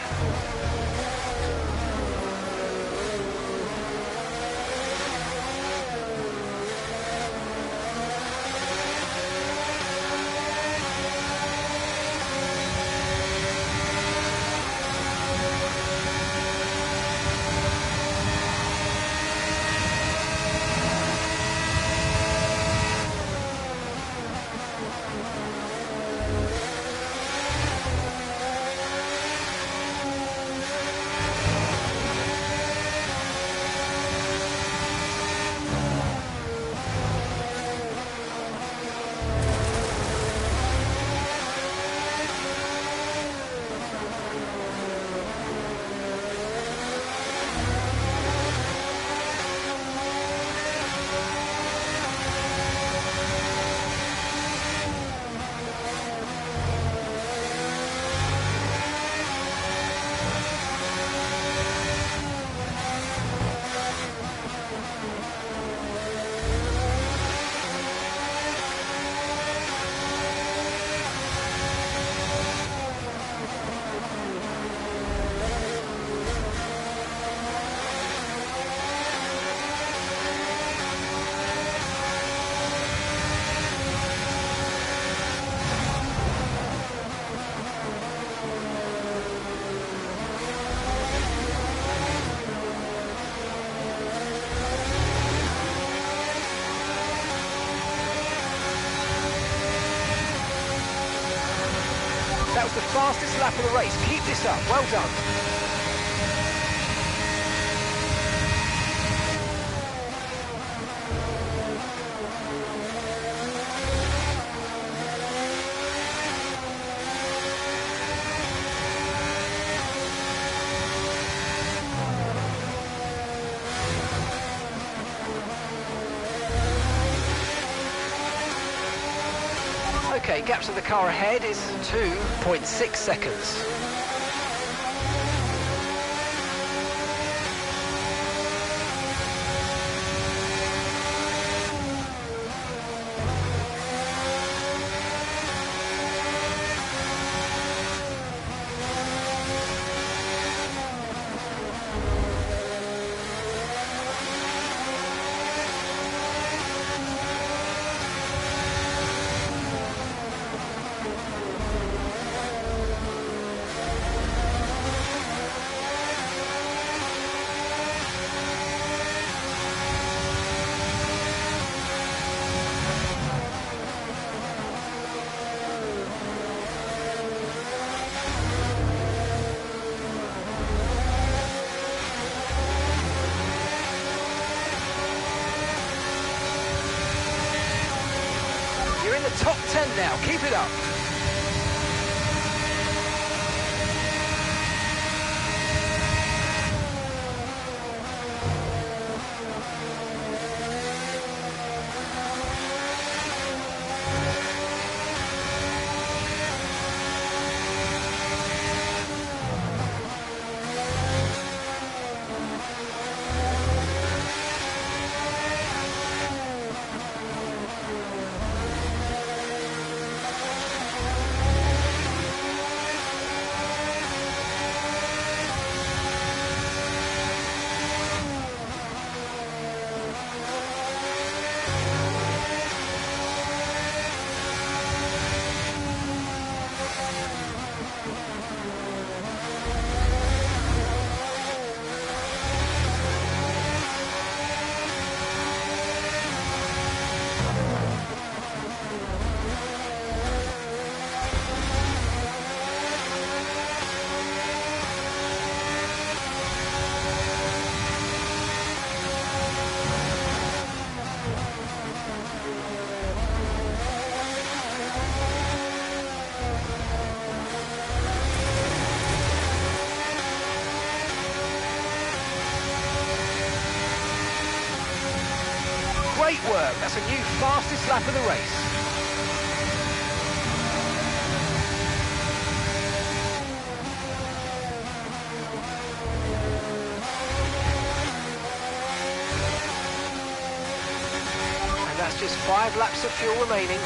That was the fastest lap of the race. Keep this up. Well done. Okay, Right, gap to the car ahead is 2.6 seconds. You're in the top 10 now, keep it up. Great work, that's a new fastest lap of the race. And that's just 5 laps of fuel remaining.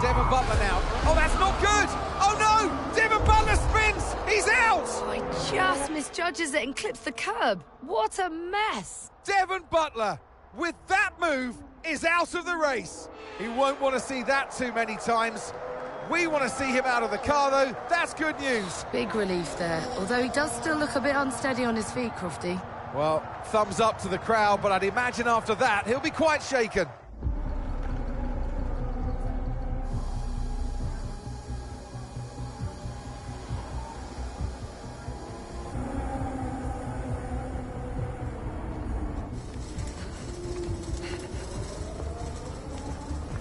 Devon Butler now. Oh, that's not good! Oh no! Devon Butler spins! He's out! I just misjudges it and clips the curb. What a mess! Devon Butler, with that move, is out of the race. He won't want to see that too many times. We want to see him out of the car, though. That's good news. Big relief there, although he does still look a bit unsteady on his feet, Crofty. Well, thumbs up to the crowd, but I'd imagine after that, he'll be quite shaken.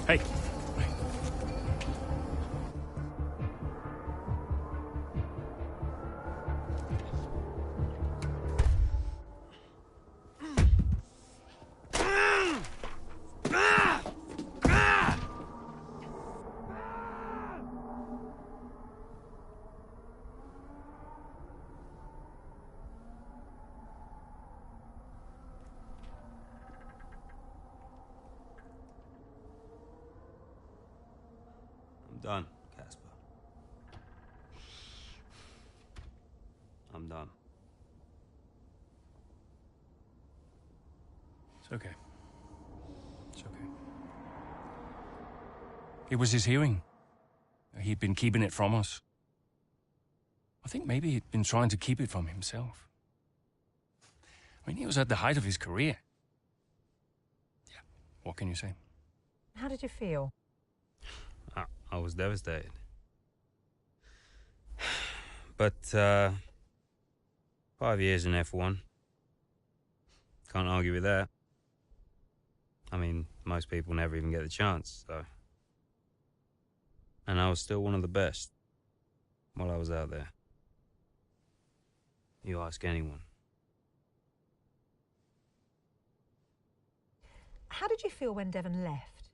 Hey. Done, Casper. I'm done. It's okay. It's okay. It was his hearing. He'd been keeping it from us. I think maybe he'd been trying to keep it from himself. I mean, he was at the height of his career. Yeah, what can you say? How did you feel? I was devastated. But, 5 years in F1. Can't argue with that. I mean, most people never even get the chance, so... And I was still one of the best while I was out there. You ask anyone. How did you feel when Devon left?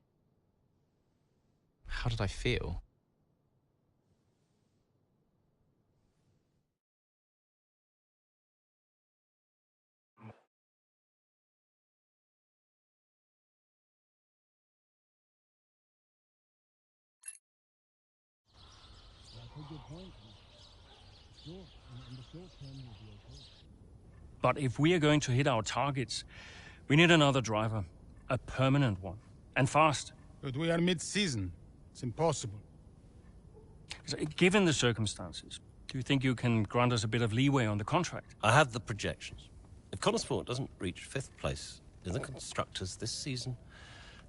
How did I feel? But if we are going to hit our targets, we need another driver. A permanent one. And fast. But we are mid-season. It's impossible. Given the circumstances, do you think you can grant us a bit of leeway on the contract? I have the projections. If Connosport doesn't reach 5th place in the Constructors this season,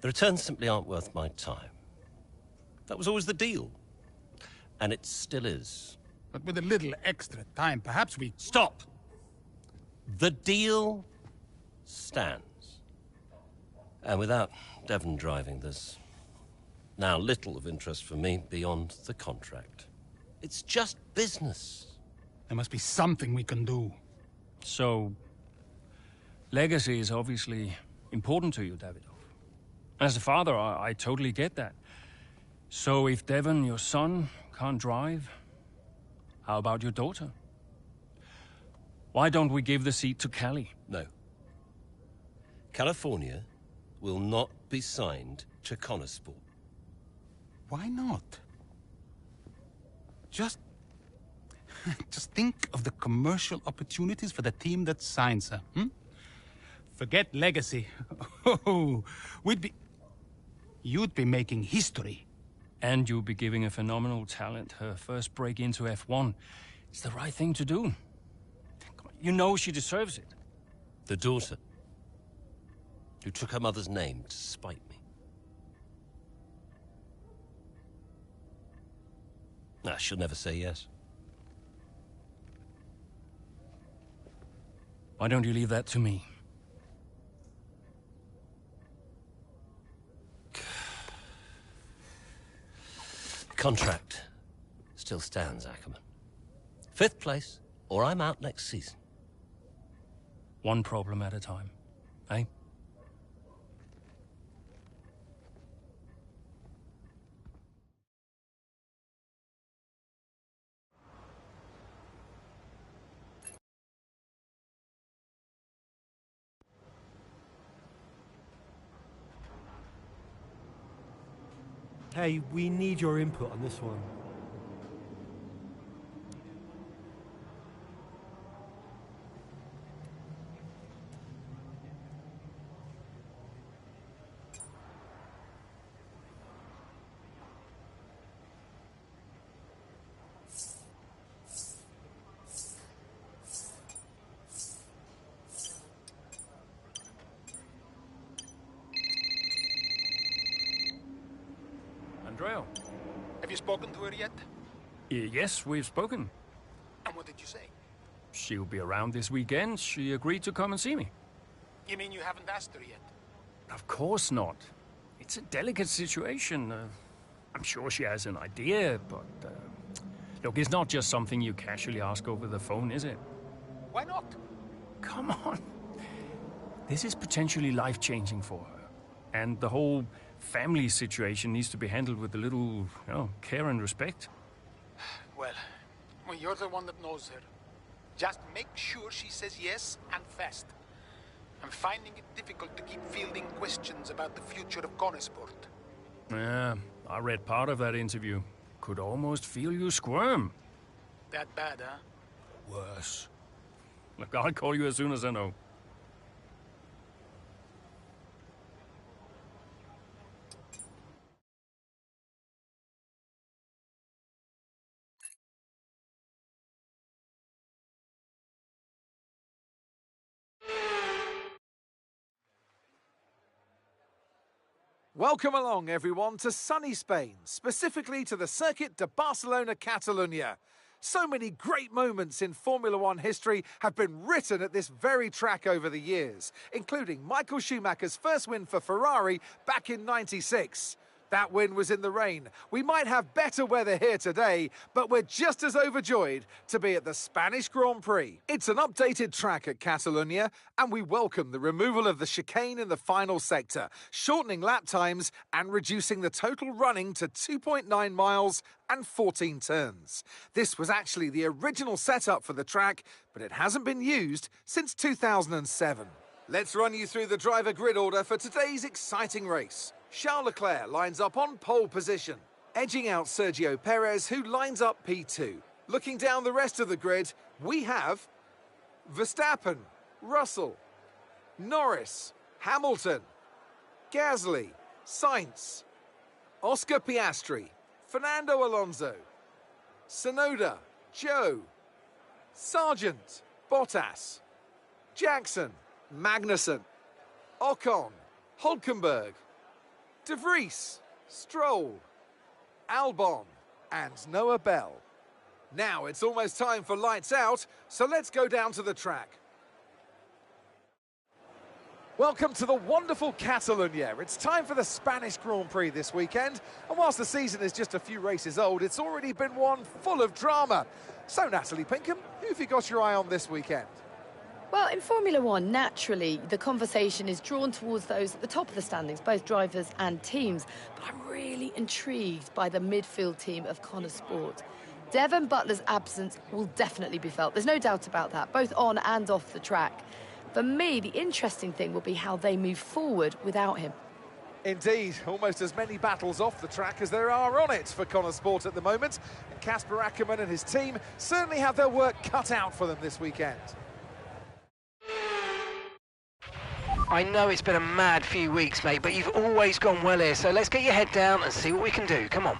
the returns simply aren't worth my time. That was always the deal. And it still is. But with a little extra time, perhaps we... Stop! The deal stands. And without Devon driving, there's now little of interest for me beyond the contract. It's just business. There must be something we can do. So, legacy is obviously important to you, Davidoff. As a father, I totally get that. So if Devon, your son, can't drive, how about your daughter? Why don't we give the seat to Callie? No. California will not be signed to Connosport. Why not? Just think of the commercial opportunities for the team that signs her, Forget legacy. Oh, you'd be making history. And you'll be giving a phenomenal talent her first break into F1. It's the right thing to do. Come on, you know she deserves it. The daughter, who took her mother's name to spite me. Nah, she'll never say yes. Why don't you leave that to me? Contract still stands, Ackerman. 5th place, or I'm out next season. One problem at a time, eh? Hey, we need your input on this one. Andrea. Have you spoken to her yet? Yes, we've spoken. And what did you say? She'll be around this weekend. She agreed to come and see me. You mean you haven't asked her yet? Of course not. It's a delicate situation. I'm sure she has an idea, but... look, it's not just something you casually ask over the phone, is it? Why not? Come on. This is potentially life-changing for her. And the whole family situation needs to be handled with a little, care and respect. Well, you're the one that knows her. Just make sure she says yes and fast. I'm finding it difficult to keep fielding questions about the future of Connosport. Yeah, I read part of that interview. Could almost feel you squirm. That bad, huh? Worse. Look, I'll call you as soon as I know. Welcome along, everyone, to sunny Spain, specifically to the Circuit de Barcelona Catalunya. So many great moments in Formula One history have been written at this very track over the years, including Michael Schumacher's first win for Ferrari back in '96. That win was in the rain. We might have better weather here today, but we're just as overjoyed to be at the Spanish Grand Prix. It's an updated track at Catalunya, and we welcome the removal of the chicane in the final sector, shortening lap times and reducing the total running to 2.9 miles and 14 turns. This was actually the original setup for the track, but it hasn't been used since 2007. Let's run you through the driver grid order for today's exciting race. Charles Leclerc lines up on pole position, edging out Sergio Perez, who lines up P2. Looking down the rest of the grid, we have Verstappen, Russell, Norris, Hamilton, Gasly, Sainz, Oscar Piastri, Fernando Alonso, Tsunoda, Zhou, Sargent, Bottas, Jackson, Magnussen, Ocon, Hülkenberg, De Vries, Stroll, Albon, and Noah Bell. Now it's almost time for lights out, so let's go down to the track. Welcome to the wonderful Catalunya. It's time for the Spanish Grand Prix this weekend, and whilst the season is just a few races old, it's already been one full of drama. So, Natalie Pinkham, who have you got your eye on this weekend? Well, in Formula One, naturally, the conversation is drawn towards those at the top of the standings, both drivers and teams. But I'm really intrigued by the midfield team of Connor Sport. Devon Butler's absence will definitely be felt. There's no doubt about that, both on and off the track. For me, the interesting thing will be how they move forward without him. Indeed, almost as many battles off the track as there are on it for Connor Sport at the moment. And Casper Ackermann and his team certainly have their work cut out for them this weekend. I know it's been a mad few weeks, mate, but you've always gone well here, so let's get your head down and see what we can do. Come on.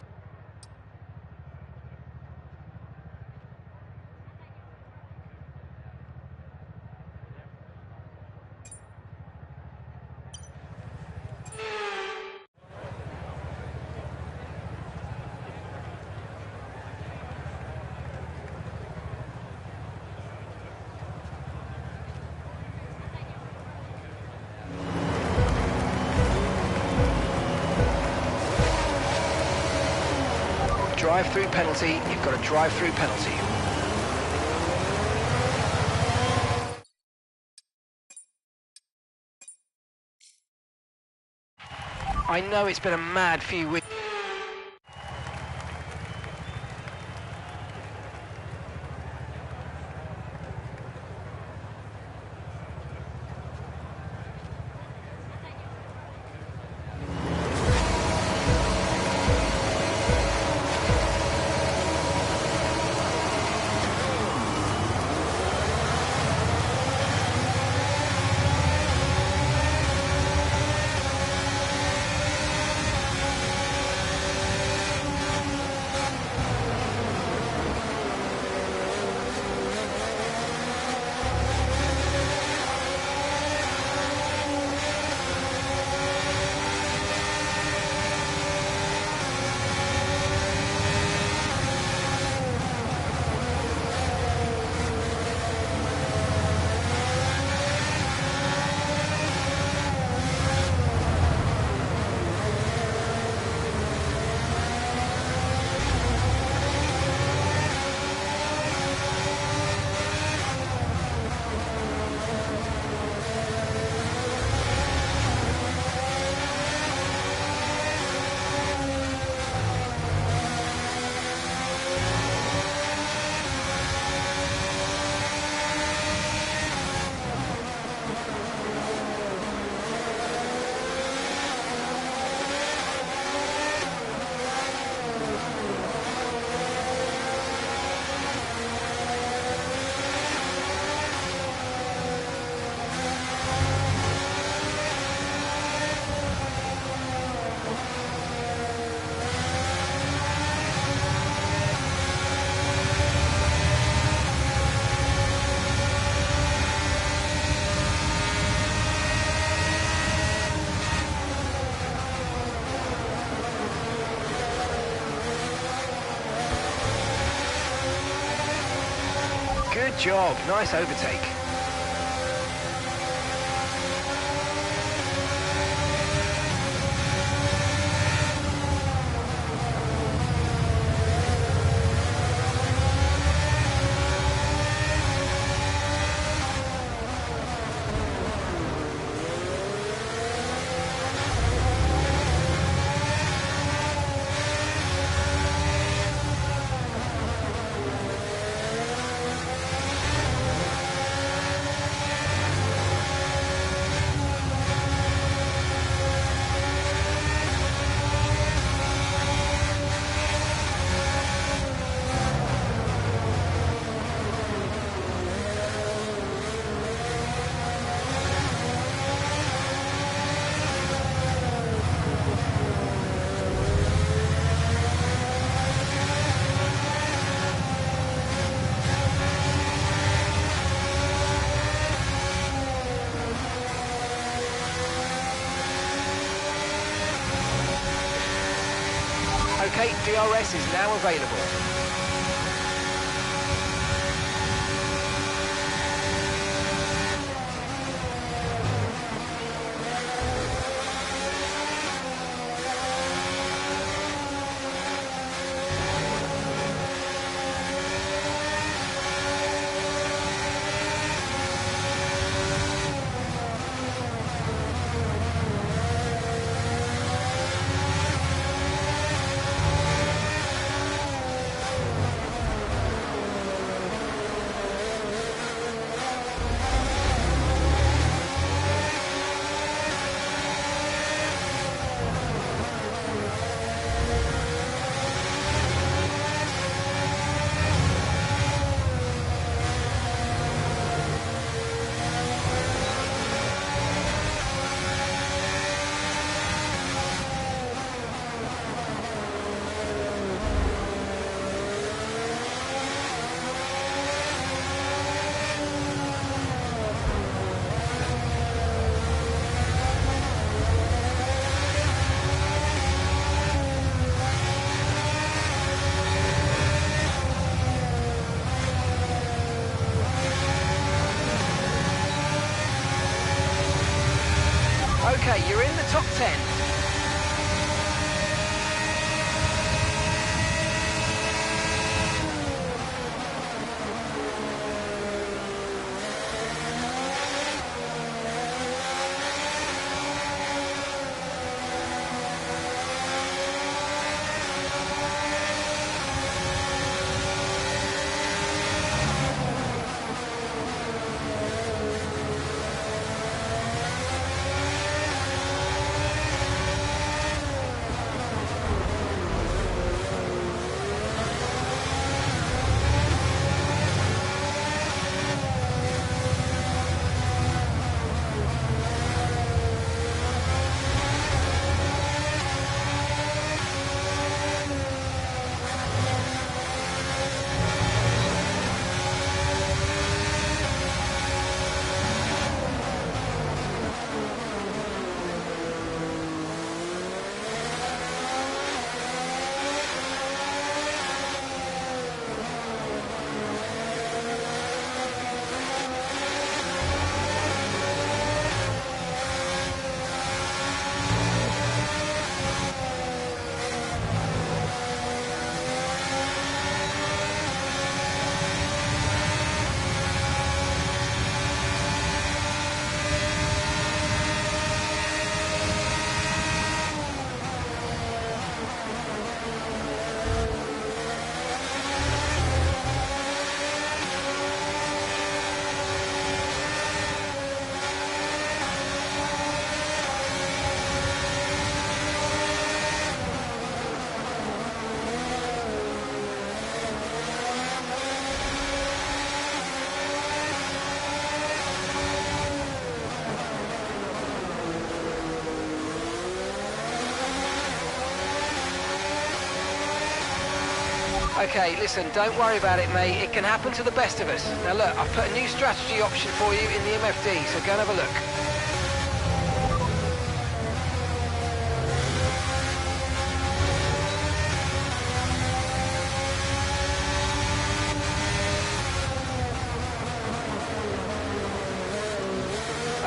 Drive-through penalty, you've got a drive-through penalty. I know it's been a mad few weeks. job. Nice overtake. Okay, DRS is now available. Okay, you're in the top 10. Okay, listen, don't worry about it, mate. It can happen to the best of us. Now look, I've put a new strategy option for you in the MFD, so go and have a look.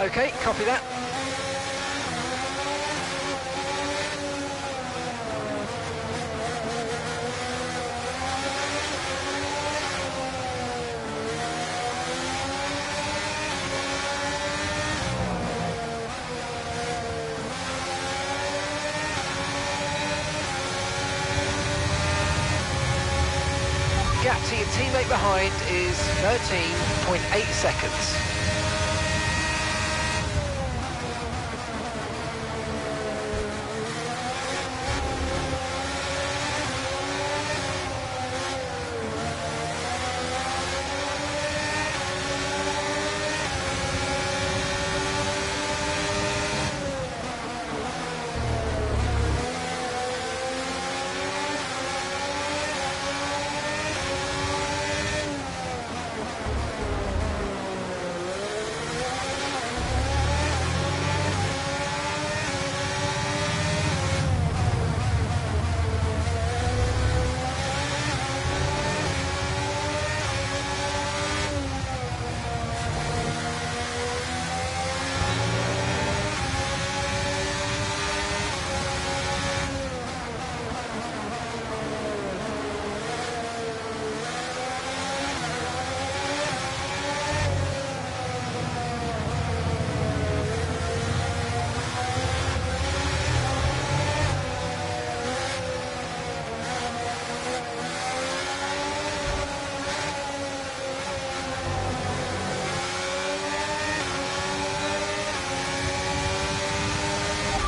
OK, copy that. Gap to your teammate behind is 13.8 seconds.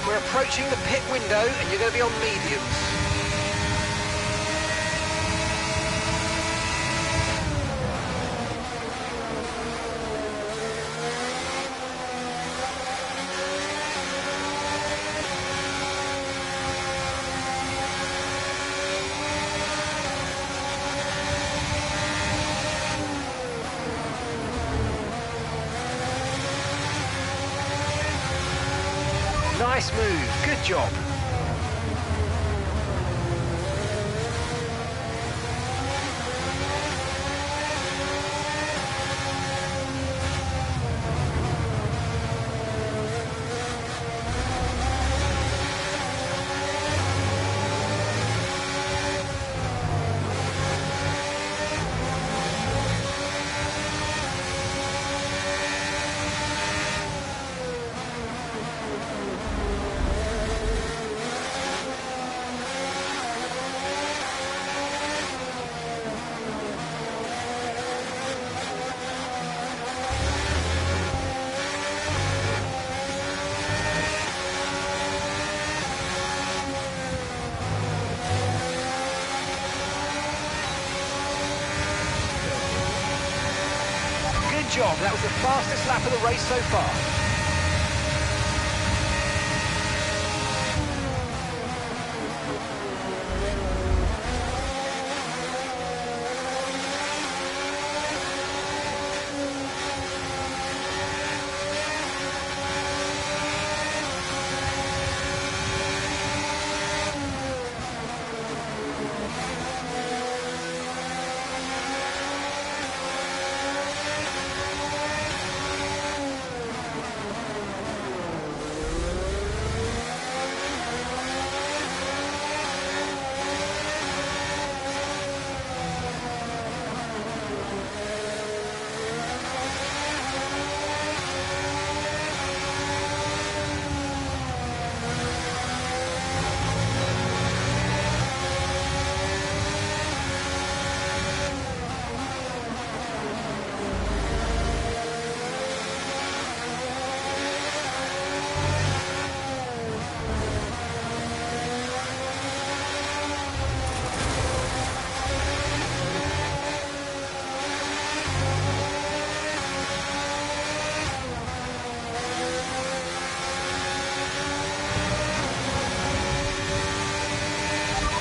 We're approaching the pit window and you're going to be on mediums. Nice move, good job. Good job, that was the fastest lap of the race so far.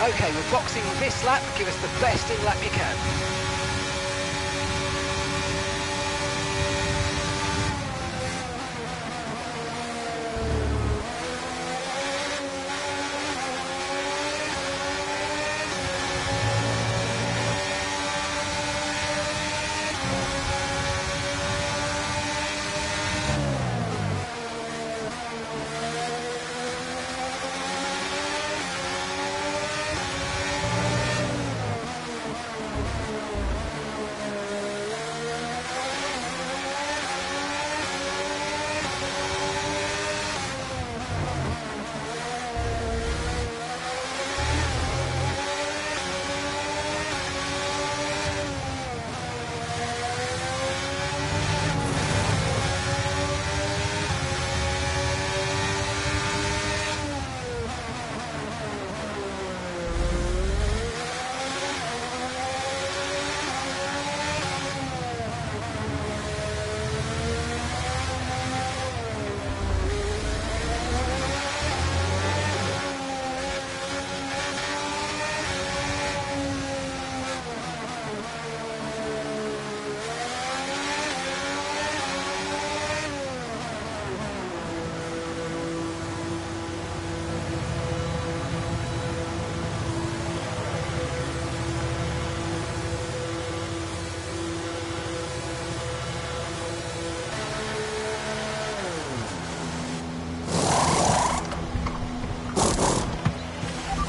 OK, we're boxing this lap, give us the best in lap you can.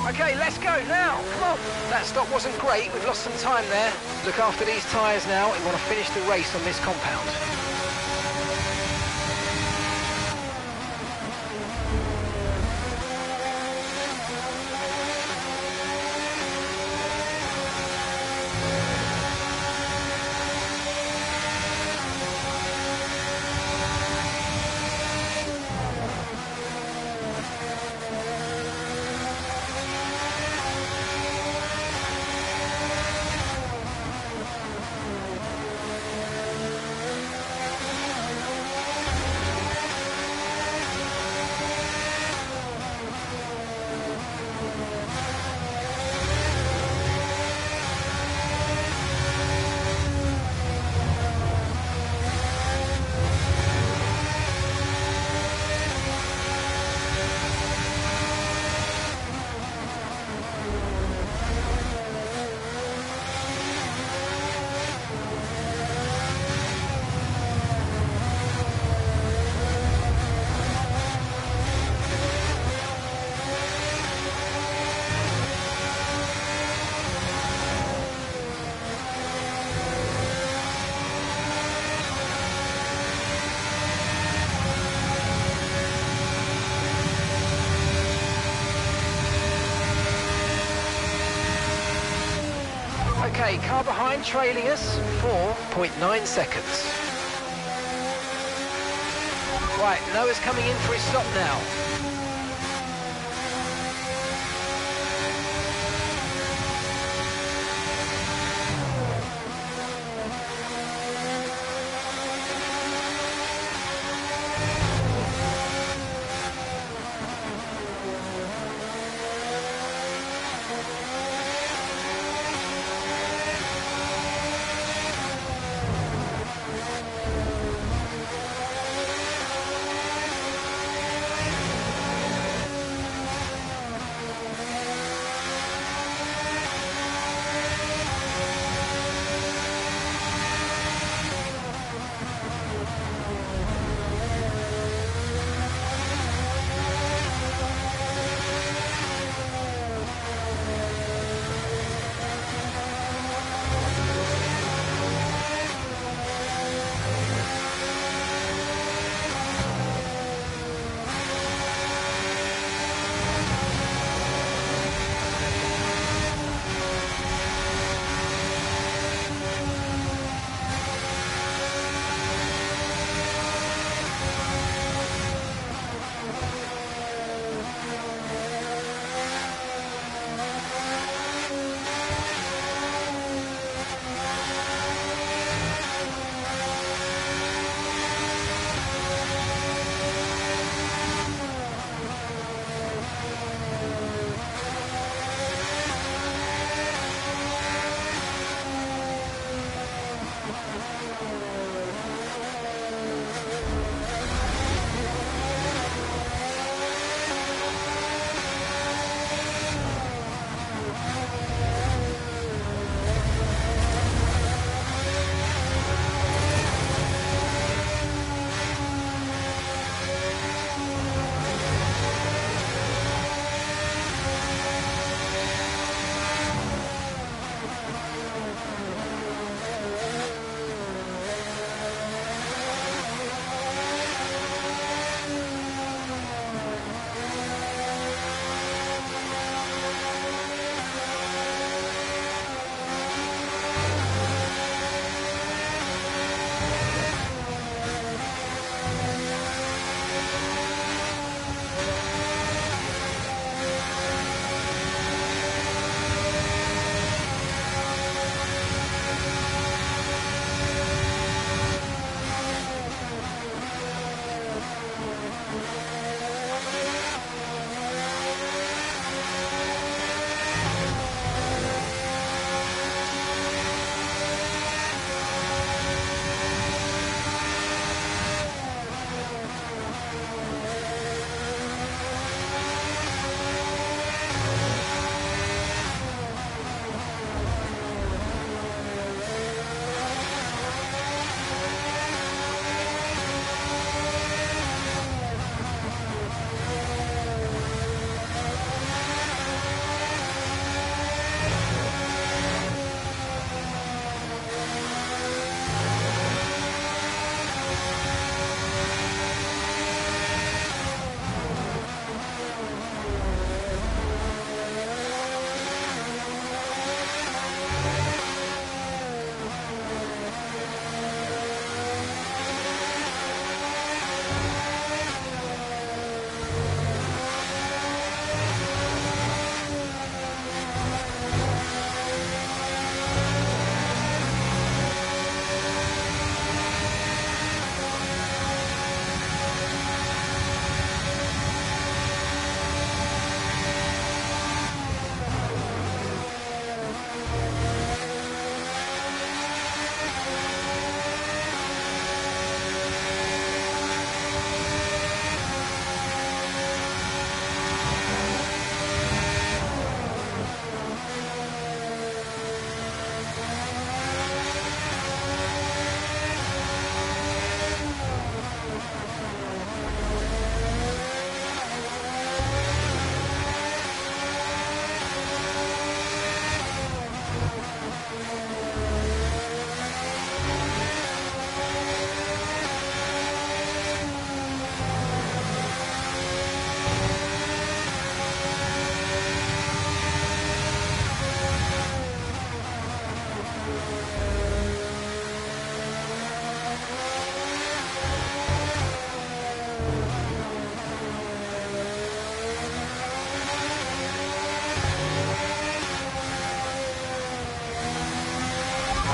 Okay, let's go now. Come on. That stop wasn't great. We've lost some time there. Look after these tyres now. We want to finish the race on this compound. Okay, car behind trailing us, 4.9 seconds. Right, Noah's coming in for his stop now.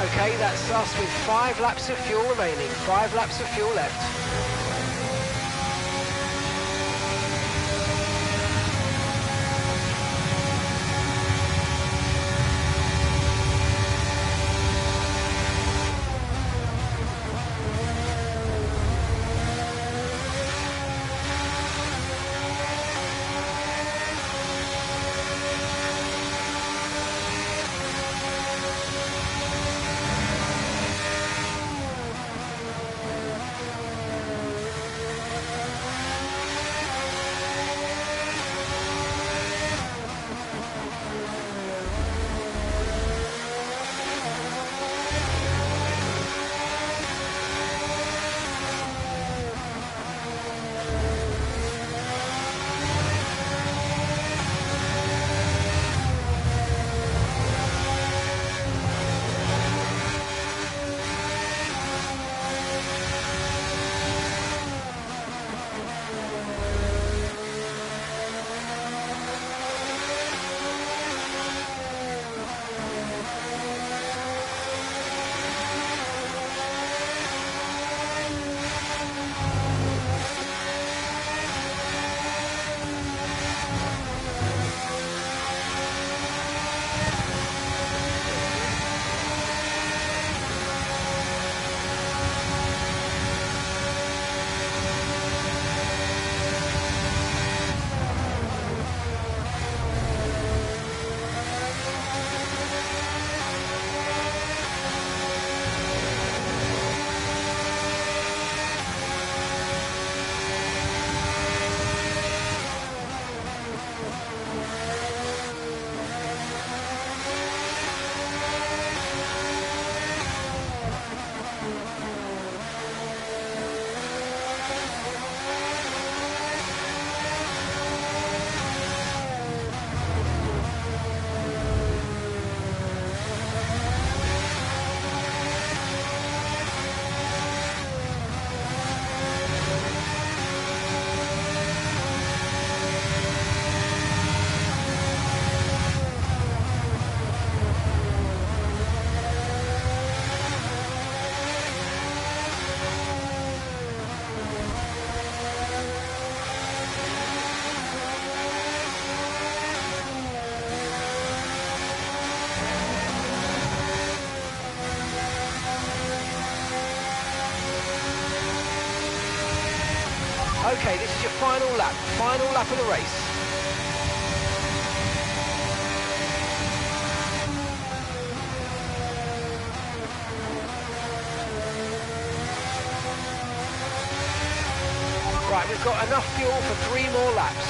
Okay, that's us with 5 laps of fuel remaining. 5 laps of fuel left. Okay, this is your final lap of the race. Right, we've got enough fuel for 3 more laps.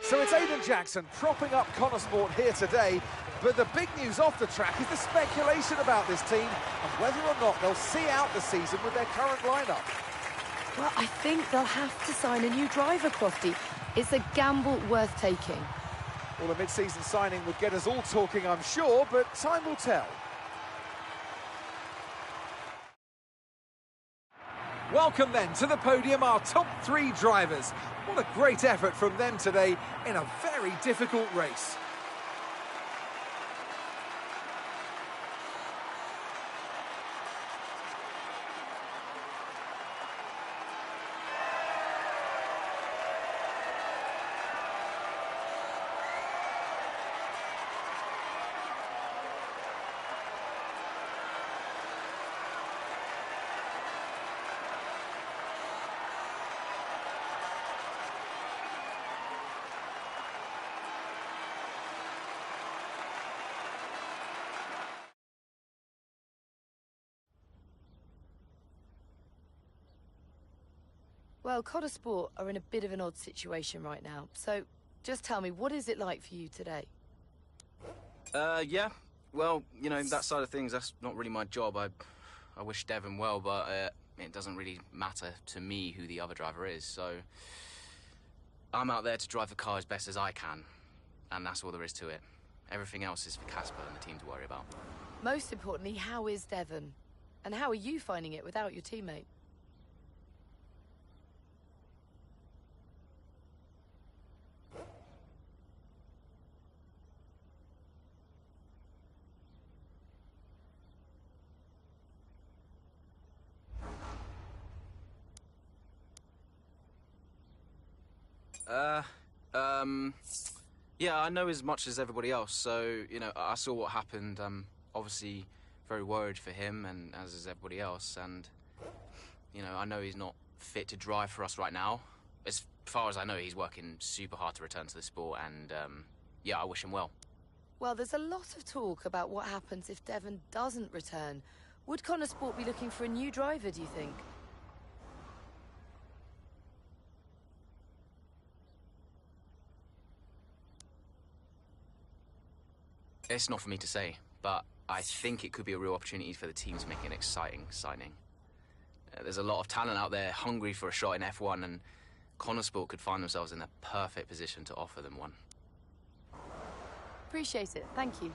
So it's Aiden Jackson propping up Connor Sport here today, but the big news off the track is the speculation about this team and whether or not they'll see out the season with their current lineup. Well, I think they'll have to sign a new driver, Crofty. It's a gamble worth taking. Well, a mid-season signing would get us all talking, I'm sure, but time will tell. Welcome then to the podium, our top 3 drivers. What a great effort from them today in a very difficult race. Well, Cotter Sport are in a bit of an odd situation right now. So, just tell me, what is it like for you today? Yeah. Well, you know, that side of things, that's not really my job. I wish Devon well, but it doesn't really matter to me who the other driver is. So, I'm out there to drive the car as best as I can. And that's all there is to it. Everything else is for Casper and the team to worry about. Most importantly, how is Devon? And how are you finding it without your teammate? Yeah, I know as much as everybody else, so, you know, I saw what happened. I'm obviously very worried for him, and as is everybody else, and, you know, I know he's not fit to drive for us right now. As far as I know, he's working super hard to return to the sport, and, yeah, I wish him well. Well, there's a lot of talk about what happens if Devon doesn't return. Would Cotter Sport be looking for a new driver, do you think? It's not for me to say, but I think it could be a real opportunity for the team to make an exciting signing. There's a lot of talent out there hungry for a shot in F1, and Cotter Sport could find themselves in the perfect position to offer them one. Appreciate it. Thank you.